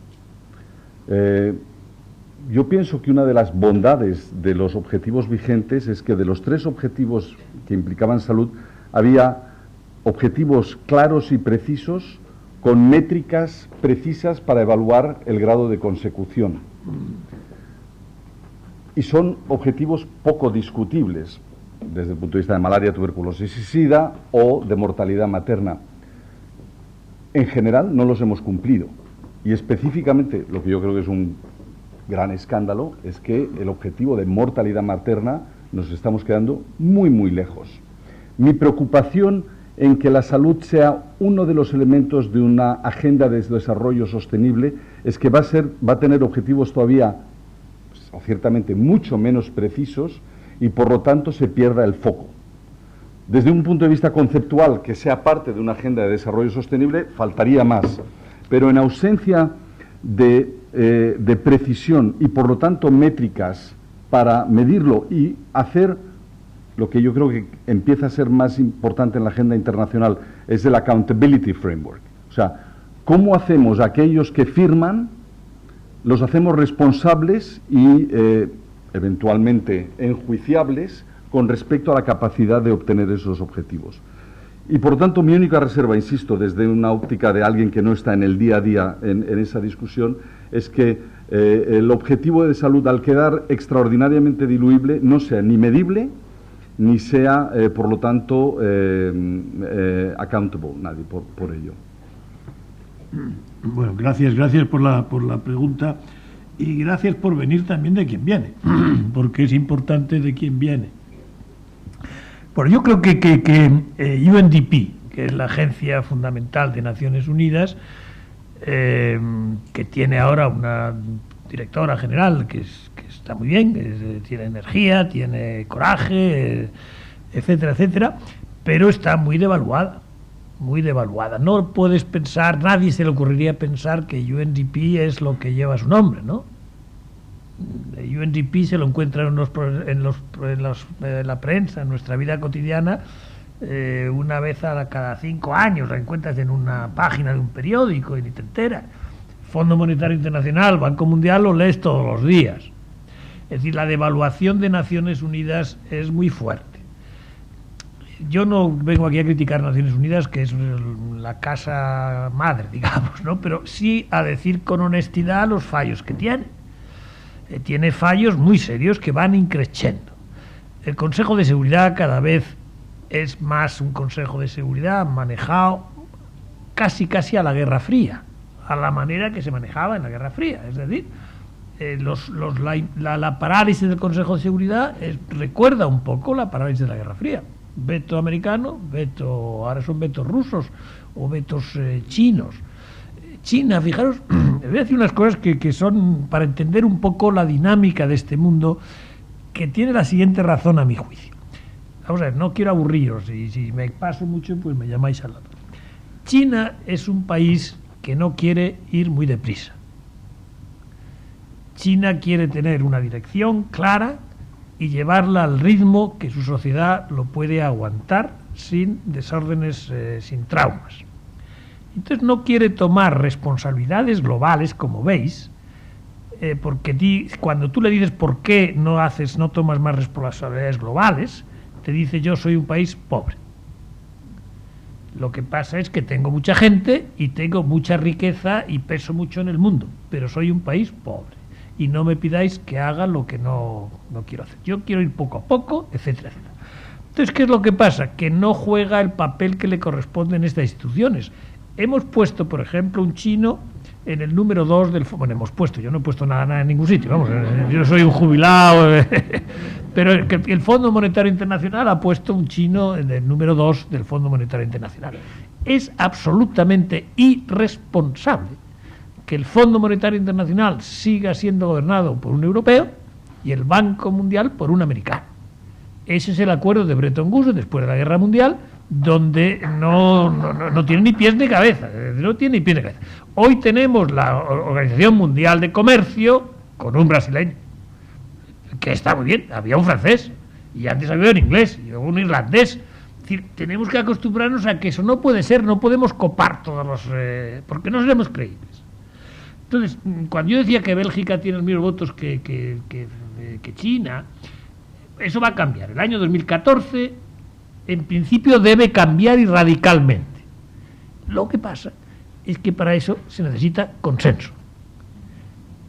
Yo pienso que una de las bondades de los objetivos vigentes es que de los 3 objetivos que implicaban salud, había objetivos claros y precisos, con métricas precisas para evaluar el grado de consecución. Y son objetivos poco discutibles, desde el punto de vista de malaria, tuberculosis y sida, o de mortalidad materna. En general no los hemos cumplido. Y específicamente, lo que yo creo que es un gran escándalo, es que el objetivo de mortalidad materna nos estamos quedando muy, muy lejos. mi preocupación en que la salud sea uno de los elementos de una agenda de desarrollo sostenible es que va a tener objetivos todavía, pues, o ciertamente, mucho menos precisos y por lo tanto se pierda el foco. Desde un punto de vista conceptual, que sea parte de una agenda de desarrollo sostenible, faltaría más. Pero en ausencia de precisión y por lo tanto métricas para medirlo y hacer lo que yo creo que empieza a ser más importante en la agenda internacional, es el accountability framework. O sea, ¿cómo hacemos a aquellos que firman, los hacemos responsables y eventualmente enjuiciables con respecto a la capacidad de obtener esos objetivos? Y por tanto, mi única reserva, insisto, desde una óptica de alguien que no está en el día a día en esa discusión, es que el objetivo de salud, al quedar extraordinariamente diluible, no sea ni medible, ni sea, por lo tanto, accountable, nadie por ello. Bueno, gracias por la pregunta y gracias por venir también de quien viene, porque es importante de quién viene. Bueno, yo creo que UNDP, que es la agencia fundamental de Naciones Unidas, que tiene ahora una directora general que está muy bien, tiene energía, tiene coraje, etcétera, etcétera, pero está muy devaluada. Muy devaluada. No puedes pensar, nadie se le ocurriría pensar que UNDP es lo que lleva su nombre, ¿no? UNDP se lo encuentra en la prensa, en nuestra vida cotidiana, una vez cada 5 años, la encuentras en una página de un periódico y ni te enteras. Fondo Monetario Internacional, Banco Mundial, lo lees todos los días. Es decir, la devaluación de Naciones Unidas es muy fuerte. Yo no vengo aquí a criticar Naciones Unidas, que es la casa madre, digamos, ¿no? Pero sí a decir con honestidad los fallos que tiene. Tiene fallos muy serios que van increciendo. El Consejo de Seguridad cada vez es más un Consejo de Seguridad manejado casi a la Guerra Fría, a la manera que se manejaba en la Guerra Fría. Es decir, la parálisis del Consejo de Seguridad recuerda un poco la parálisis de la Guerra Fría. Veto americano, ahora son vetos rusos o vetos chinos. China, fijaros, les voy a decir unas cosas que son para entender un poco la dinámica de este mundo, que tiene la siguiente razón a mi juicio. Vamos a ver, no quiero aburriros, y si me paso mucho, pues me llamáis al lado. China es un país que no quiere ir muy deprisa. China quiere tener una dirección clara y llevarla al ritmo que su sociedad lo puede aguantar sin desórdenes, sin traumas. Entonces no quiere tomar responsabilidades globales, como veis, porque cuando tú le dices por qué no tomas más responsabilidades globales, te dice: yo soy un país pobre. Lo que pasa es que tengo mucha gente y tengo mucha riqueza y peso mucho en el mundo, pero soy un país pobre. Y no me pidáis que haga lo que no quiero hacer. Yo quiero ir poco a poco, etcétera, etcétera. Entonces, ¿qué es lo que pasa? Que no juega el papel que le corresponde en estas instituciones. Hemos puesto, por ejemplo, un chino en el número 2 del... Bueno, yo no he puesto nada en ningún sitio, vamos, yo soy un jubilado, pero el Fondo Monetario Internacional ha puesto un chino en el número 2 del Fondo Monetario Internacional. Es absolutamente irresponsable que el Fondo Monetario Internacional siga siendo gobernado por un europeo y el Banco Mundial por un americano. Ese es el acuerdo de Bretton Woods después de la Guerra Mundial, donde no tiene ni pies ni cabeza. No tiene ni pies ni cabeza. Hoy tenemos la Organización Mundial de Comercio con un brasileño, que está muy bien. Había un francés, y antes había un inglés, y luego un irlandés. Es decir, tenemos que acostumbrarnos a que eso no puede ser, no podemos copar todos los... porque no seremos creíbles. Entonces, cuando yo decía que Bélgica tiene los mismos votos que China, eso va a cambiar. El año 2014, en principio, debe cambiar y radicalmente. Lo que pasa es que para eso se necesita consenso.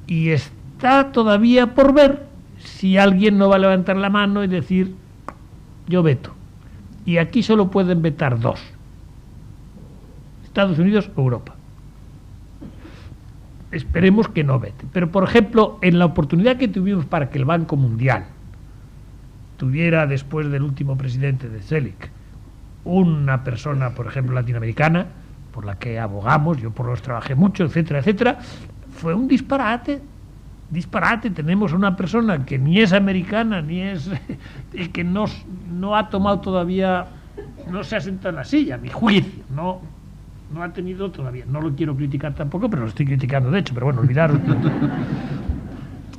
Y está todavía por ver si alguien no va a levantar la mano y decir: yo veto. Y aquí solo pueden vetar 2. Estados Unidos o Europa. Esperemos que no veten. Pero, por ejemplo, en la oportunidad que tuvimos para que el Banco Mundial tuviera, después del último presidente de Selig, una persona, por ejemplo, latinoamericana, por la que abogamos, yo por los trabajé mucho, etcétera, etcétera, fue un disparate. Tenemos una persona que ni es americana, ni es que no ha tomado todavía, no se ha sentado en la silla, a mi juicio, no ha tenido todavía, no lo quiero criticar tampoco, pero lo estoy criticando de hecho, pero bueno, olvidaros.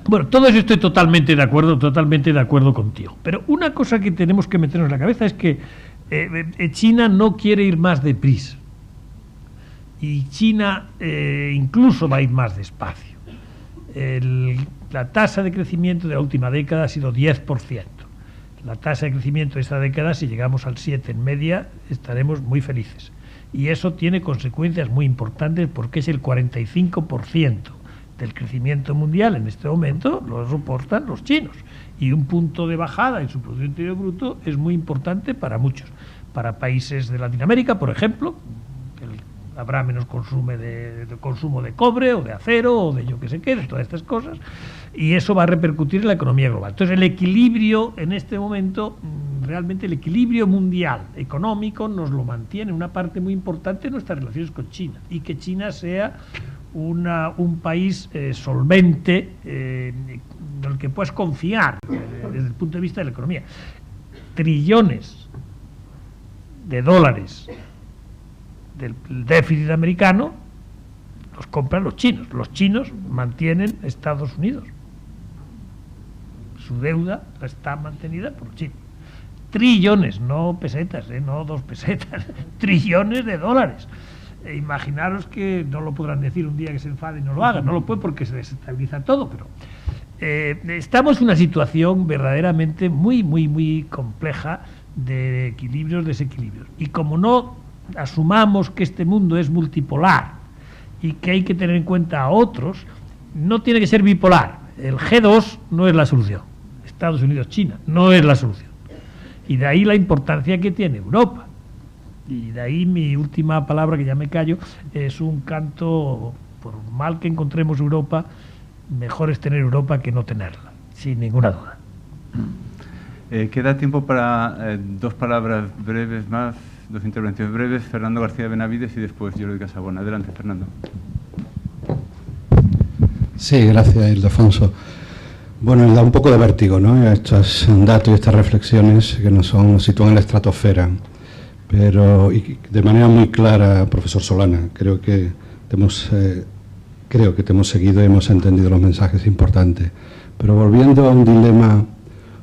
Bueno, todo eso estoy totalmente de acuerdo contigo, pero una cosa que tenemos que meternos en la cabeza es que China no quiere ir más deprisa, y China incluso va a ir más despacio. La tasa de crecimiento de la última década ha sido 10%. La tasa de crecimiento de esta década, si llegamos al 7 en media, estaremos muy felices. Y eso tiene consecuencias muy importantes porque es el 45% del crecimiento mundial en este momento lo soportan los chinos. Y un punto de bajada en su Producto Interior Bruto es muy importante para muchos. Para países de Latinoamérica, por ejemplo, habrá menos consumo de cobre o de acero o de yo que sé qué, de todas estas cosas, y eso va a repercutir en la economía global. Entonces el equilibrio en este momento, realmente el equilibrio mundial económico nos lo mantiene una parte muy importante de nuestras relaciones con China, y que China sea un país solvente en el que puedes confiar desde el punto de vista de la economía. Trillones de dólares del déficit americano los compran los chinos mantienen Estados Unidos, su deuda está mantenida por los chinos, trillones, no pesetas, no 2 pesetas, trillones de dólares. Imaginaros que no lo podrán decir un día que se enfaden y no lo hagan, no lo pueden porque se desestabiliza todo, pero estamos en una situación verdaderamente muy, muy, muy compleja de equilibrios, desequilibrios, y como no asumamos que este mundo es multipolar y que hay que tener en cuenta a otros, no tiene que ser bipolar. El G2 no es la solución, Estados Unidos, China no es la solución, y de ahí la importancia que tiene Europa, y de ahí mi última palabra, que ya me callo, es un canto, por mal que encontremos Europa, mejor es tener Europa que no tenerla, sin ninguna duda. Queda tiempo para 2 palabras breves más, 2 intervenciones breves. Fernando García Benavides y después Jordi Casabona. Adelante, Fernando. Sí, gracias, Ildefonso. Bueno, da un poco de vértigo, ¿no? Estos datos y estas reflexiones que nos sitúan en la estratosfera. Pero, y de manera muy clara, profesor Solana, creo que te hemos seguido y hemos entendido los mensajes importantes. Pero volviendo a un dilema,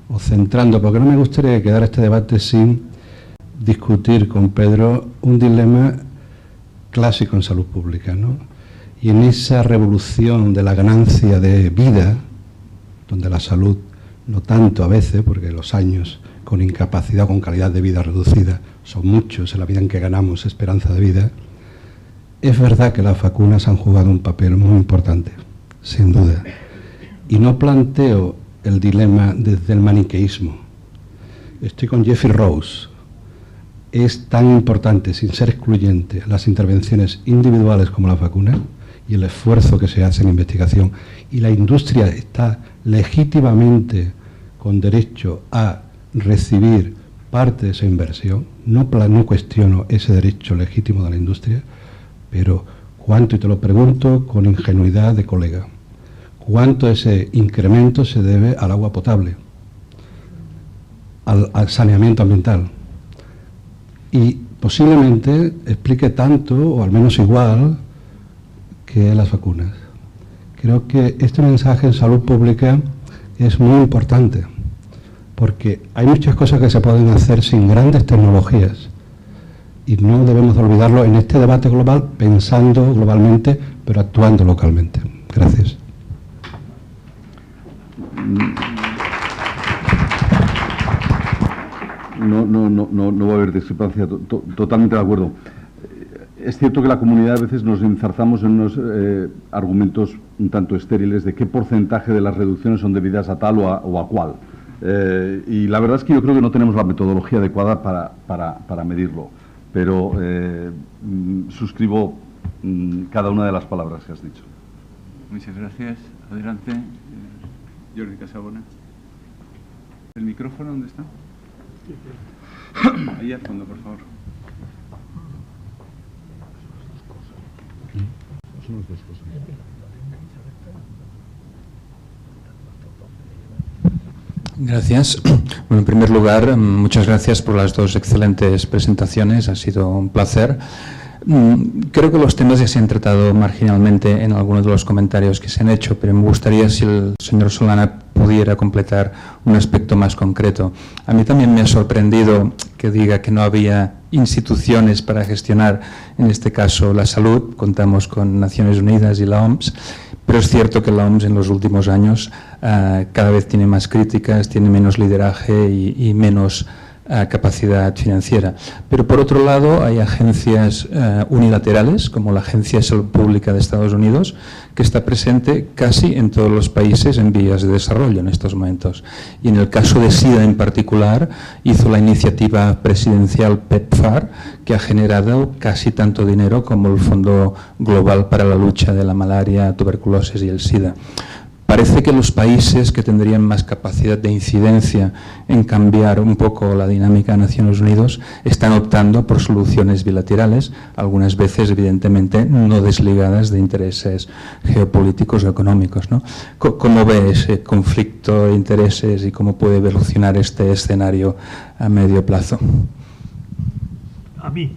o centrando, porque no me gustaría quedar este debate sin discutir con Pedro un dilema clásico en salud pública, ¿no? Y en esa revolución de la ganancia de vida, donde la salud, no tanto a veces, porque los años con incapacidad o con calidad de vida reducida son muchos en la vida en que ganamos esperanza de vida, es verdad que las vacunas han jugado un papel muy importante, sin duda. Y no planteo el dilema desde el maniqueísmo. Estoy con Jeffrey Rose. Es tan importante, sin ser excluyente, las intervenciones individuales como las vacunas y el esfuerzo que se hace en investigación. Y la industria está legítimamente con derecho a recibir parte de esa inversión. No cuestiono ese derecho legítimo de la industria, pero cuánto, y te lo pregunto con ingenuidad de colega, cuánto de ese incremento se debe al agua potable, al saneamiento ambiental, y posiblemente explique tanto, o al menos igual, que las vacunas. Creo que este mensaje en salud pública es muy importante, porque hay muchas cosas que se pueden hacer sin grandes tecnologías, y no debemos olvidarlo en este debate global, pensando globalmente, pero actuando localmente. Gracias. No va a haber discrepancia, totalmente de acuerdo. Es cierto que la comunidad a veces nos enzarzamos en unos argumentos un tanto estériles de qué porcentaje de las reducciones son debidas a tal o a cual. Y la verdad es que yo creo que no tenemos la metodología adecuada para medirlo, pero suscribo cada una de las palabras que has dicho. Muchas gracias. Adelante, Jordi Casabona. ¿El micrófono dónde está? Ahí al fondo, por favor. Gracias. Bueno, en primer lugar, muchas gracias por las dos excelentes presentaciones. Ha sido un placer. Creo que los temas ya se han tratado marginalmente en algunos de los comentarios que se han hecho, pero me gustaría si el señor Solana pudiera completar un aspecto más concreto. A mí también me ha sorprendido que diga que no había instituciones para gestionar, en este caso, la salud. Contamos con Naciones Unidas y la OMS, pero es cierto que la OMS en los últimos años cada vez tiene más críticas, tiene menos lideraje y menos capacidad financiera. Pero por otro lado hay agencias unilaterales, como la Agencia de Salud Pública de Estados Unidos, que está presente casi en todos los países en vías de desarrollo en estos momentos. Y en el caso de SIDA en particular, hizo la iniciativa presidencial PEPFAR, que ha generado casi tanto dinero como el Fondo Global para la Lucha de la Malaria, Tuberculosis y el SIDA. Parece que los países que tendrían más capacidad de incidencia en cambiar un poco la dinámica de Naciones Unidas están optando por soluciones bilaterales, algunas veces evidentemente no desligadas de intereses geopolíticos o económicos, ¿no? ¿Cómo ve ese conflicto de intereses y cómo puede evolucionar este escenario a medio plazo? A mí.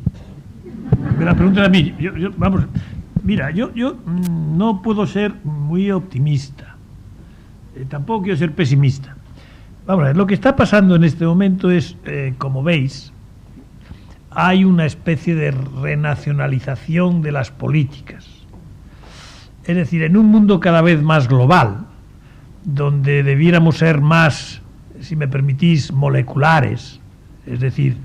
Me la preguntan a mí. Vamos, mira, yo no puedo ser muy optimista. Tampoco quiero ser pesimista. Vamos a ver, lo que está pasando en este momento es, como veis, hay una especie de renacionalización de las políticas. Es decir, en un mundo cada vez más global, donde debiéramos ser más, si me permitís, moleculares, es decir,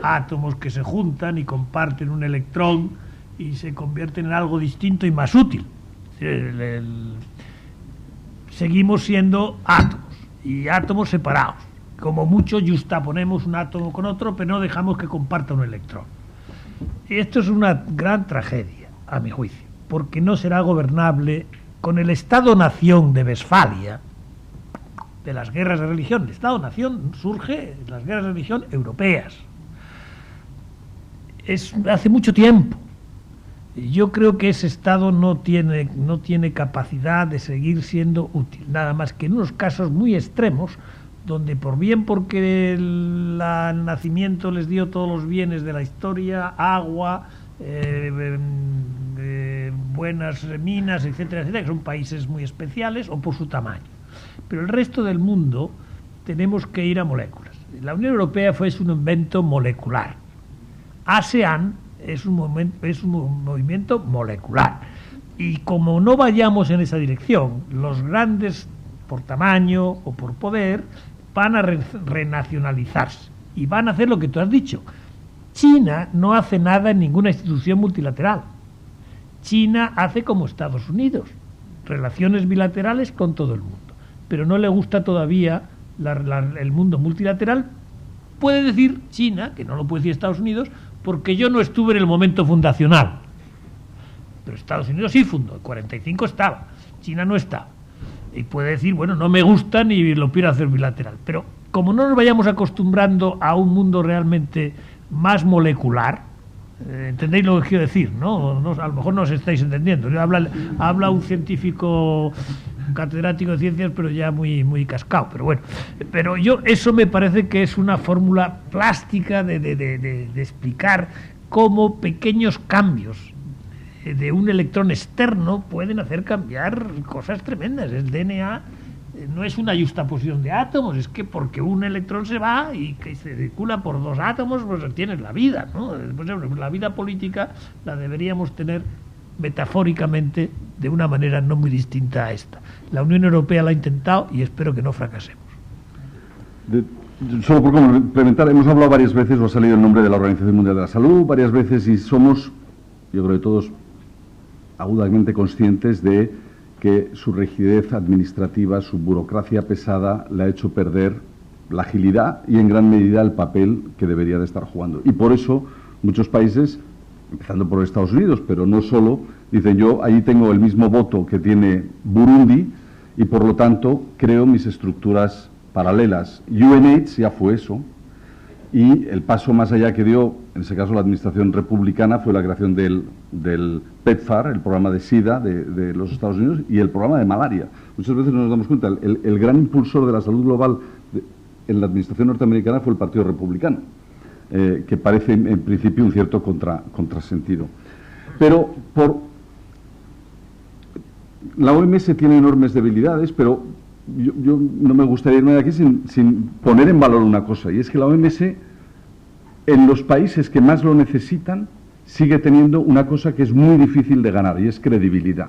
átomos que se juntan y comparten un electrón y se convierten en algo distinto y más útil. Seguimos siendo átomos, y átomos separados. Como mucho justaponemos un átomo con otro, pero no dejamos que comparta un electrón. Y esto es una gran tragedia, a mi juicio, porque no será gobernable con el Estado-nación de Westfalia, de las guerras de religión. El Estado-nación surge de las guerras de religión europeas. Hace mucho tiempo. Yo creo que ese Estado no tiene capacidad de seguir siendo útil, nada más que en unos casos muy extremos, donde porque el nacimiento les dio todos los bienes de la historia, agua, buenas minas, etcétera, etcétera, que son países muy especiales, o por su tamaño. Pero el resto del mundo tenemos que ir a moléculas. La Unión Europea fue un invento molecular. ASEAN es un movimiento molecular. Y como no vayamos en esa dirección, los grandes, por tamaño o por poder, van a renacionalizarse. Y van a hacer lo que tú has dicho. China no hace nada en ninguna institución multilateral. China hace como Estados Unidos, relaciones bilaterales con todo el mundo. Pero no le gusta todavía el mundo multilateral. Puede decir China, que no lo puede decir Estados Unidos, porque yo no estuve en el momento fundacional. Pero Estados Unidos sí fundó, en 45 estaba, China no estaba. Y puede decir, bueno, no me gusta ni lo quiero hacer bilateral. Pero como no nos vayamos acostumbrando a un mundo realmente más molecular, ¿entendéis lo que quiero decir? ¿No? A lo mejor no os estáis entendiendo. Habla un científico catedrático de ciencias, pero ya muy cascado. Pero bueno, eso me parece que es una fórmula plástica de explicar cómo pequeños cambios de un electrón externo pueden hacer cambiar cosas tremendas. El DNA no es una justaposición de átomos, es que porque un electrón se va y que se circula por dos átomos, pues tienes la vida, ¿no? Pues la vida política la deberíamos tener metafóricamente de una manera no muy distinta a esta. La Unión Europea la ha intentado y espero que no fracasemos. Solo por complementar, hemos hablado varias veces, o ha salido el nombre de la Organización Mundial de la Salud varias veces, y somos, yo creo que todos, agudamente conscientes de que su rigidez administrativa, su burocracia pesada, le ha hecho perder la agilidad y en gran medida el papel que debería de estar jugando. Y por eso muchos países, empezando por Estados Unidos, pero no solo, dicen: yo ahí tengo el mismo voto que tiene Burundi y por lo tanto creo mis estructuras paralelas. UNAIDS ya fue eso, Y el paso más allá que dio, en ese caso la administración republicana, fue la creación del PEPFAR, el programa de SIDA de los Estados Unidos, y el programa de malaria. Muchas veces no nos damos cuenta, el gran impulsor de la salud global en la administración norteamericana fue el Partido Republicano, que parece en principio un cierto contrasentido. Pero la OMS tiene enormes debilidades, pero yo no me gustaría irme de aquí sin poner en valor una cosa, y es que la OMS, en los países que más lo necesitan, sigue teniendo una cosa que es muy difícil de ganar, y es credibilidad.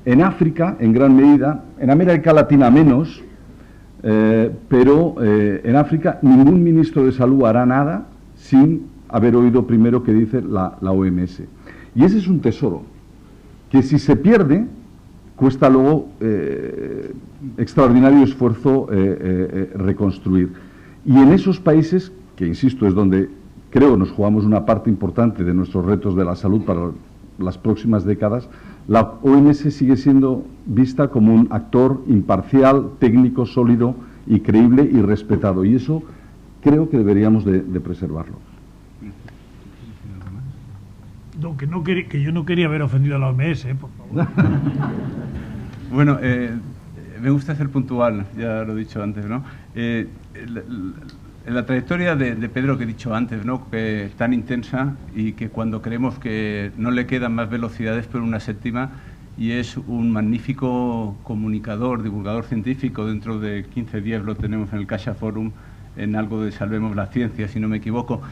En África, en gran medida, en América Latina menos, pero en África ningún ministro de salud hará nada sin haber oído primero qué dice la OMS. Y ese es un tesoro, que si se pierde, cuesta luego extraordinario esfuerzo reconstruir. Y en esos países, que insisto es donde creo nos jugamos una parte importante de nuestros retos de la salud para las próximas décadas, la OMS sigue siendo vista como un actor imparcial, técnico, sólido y creíble y respetado. Y eso creo que deberíamos de preservarlo. No, que yo no quería haber ofendido a la OMS, por favor. Bueno, me gusta ser puntual, ya lo he dicho antes, ¿no? La trayectoria de Pedro que he dicho antes, ¿no? Que tan intensa y que cuando creemos que no le quedan más velocidades, pero una séptima, y es un magnífico comunicador, divulgador científico. Dentro de 15 días lo tenemos en el Caixa Forum, en algo de Salvemos la Ciencia, si no me equivoco.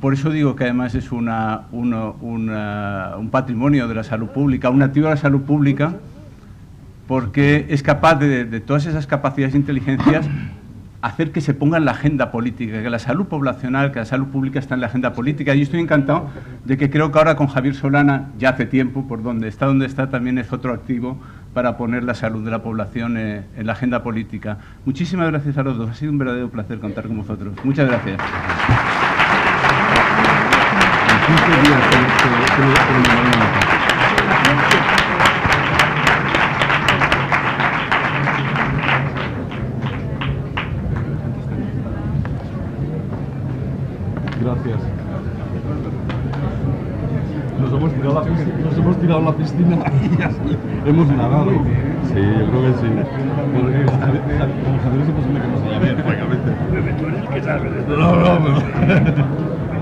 Por eso digo que además es un patrimonio de la salud pública, un activo de la salud pública, porque es capaz de todas esas capacidades e inteligencias hacer que se ponga en la agenda política, que la salud poblacional, que la salud pública está en la agenda política. Y estoy encantado de que creo que ahora con Javier Solana, ya hace tiempo, por donde está, también es otro activo para poner la salud de la población en la agenda política. Muchísimas gracias a los dos, ha sido un verdadero placer contar con vosotros. Muchas gracias. Gracias. Nos hemos tirado a la piscina y así hemos nadado. Sí, yo creo que sí. Porque como Javier es imposible que no se llame, francamente. Tú eres el que sabe de esto. No. Lo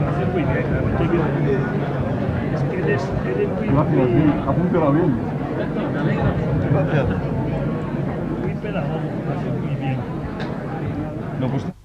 haces muy bien, es que eres muy... Gracias, sí, ha funcionado bien. Gracias. Muy pedagógico, lo haces muy bien. No, pues...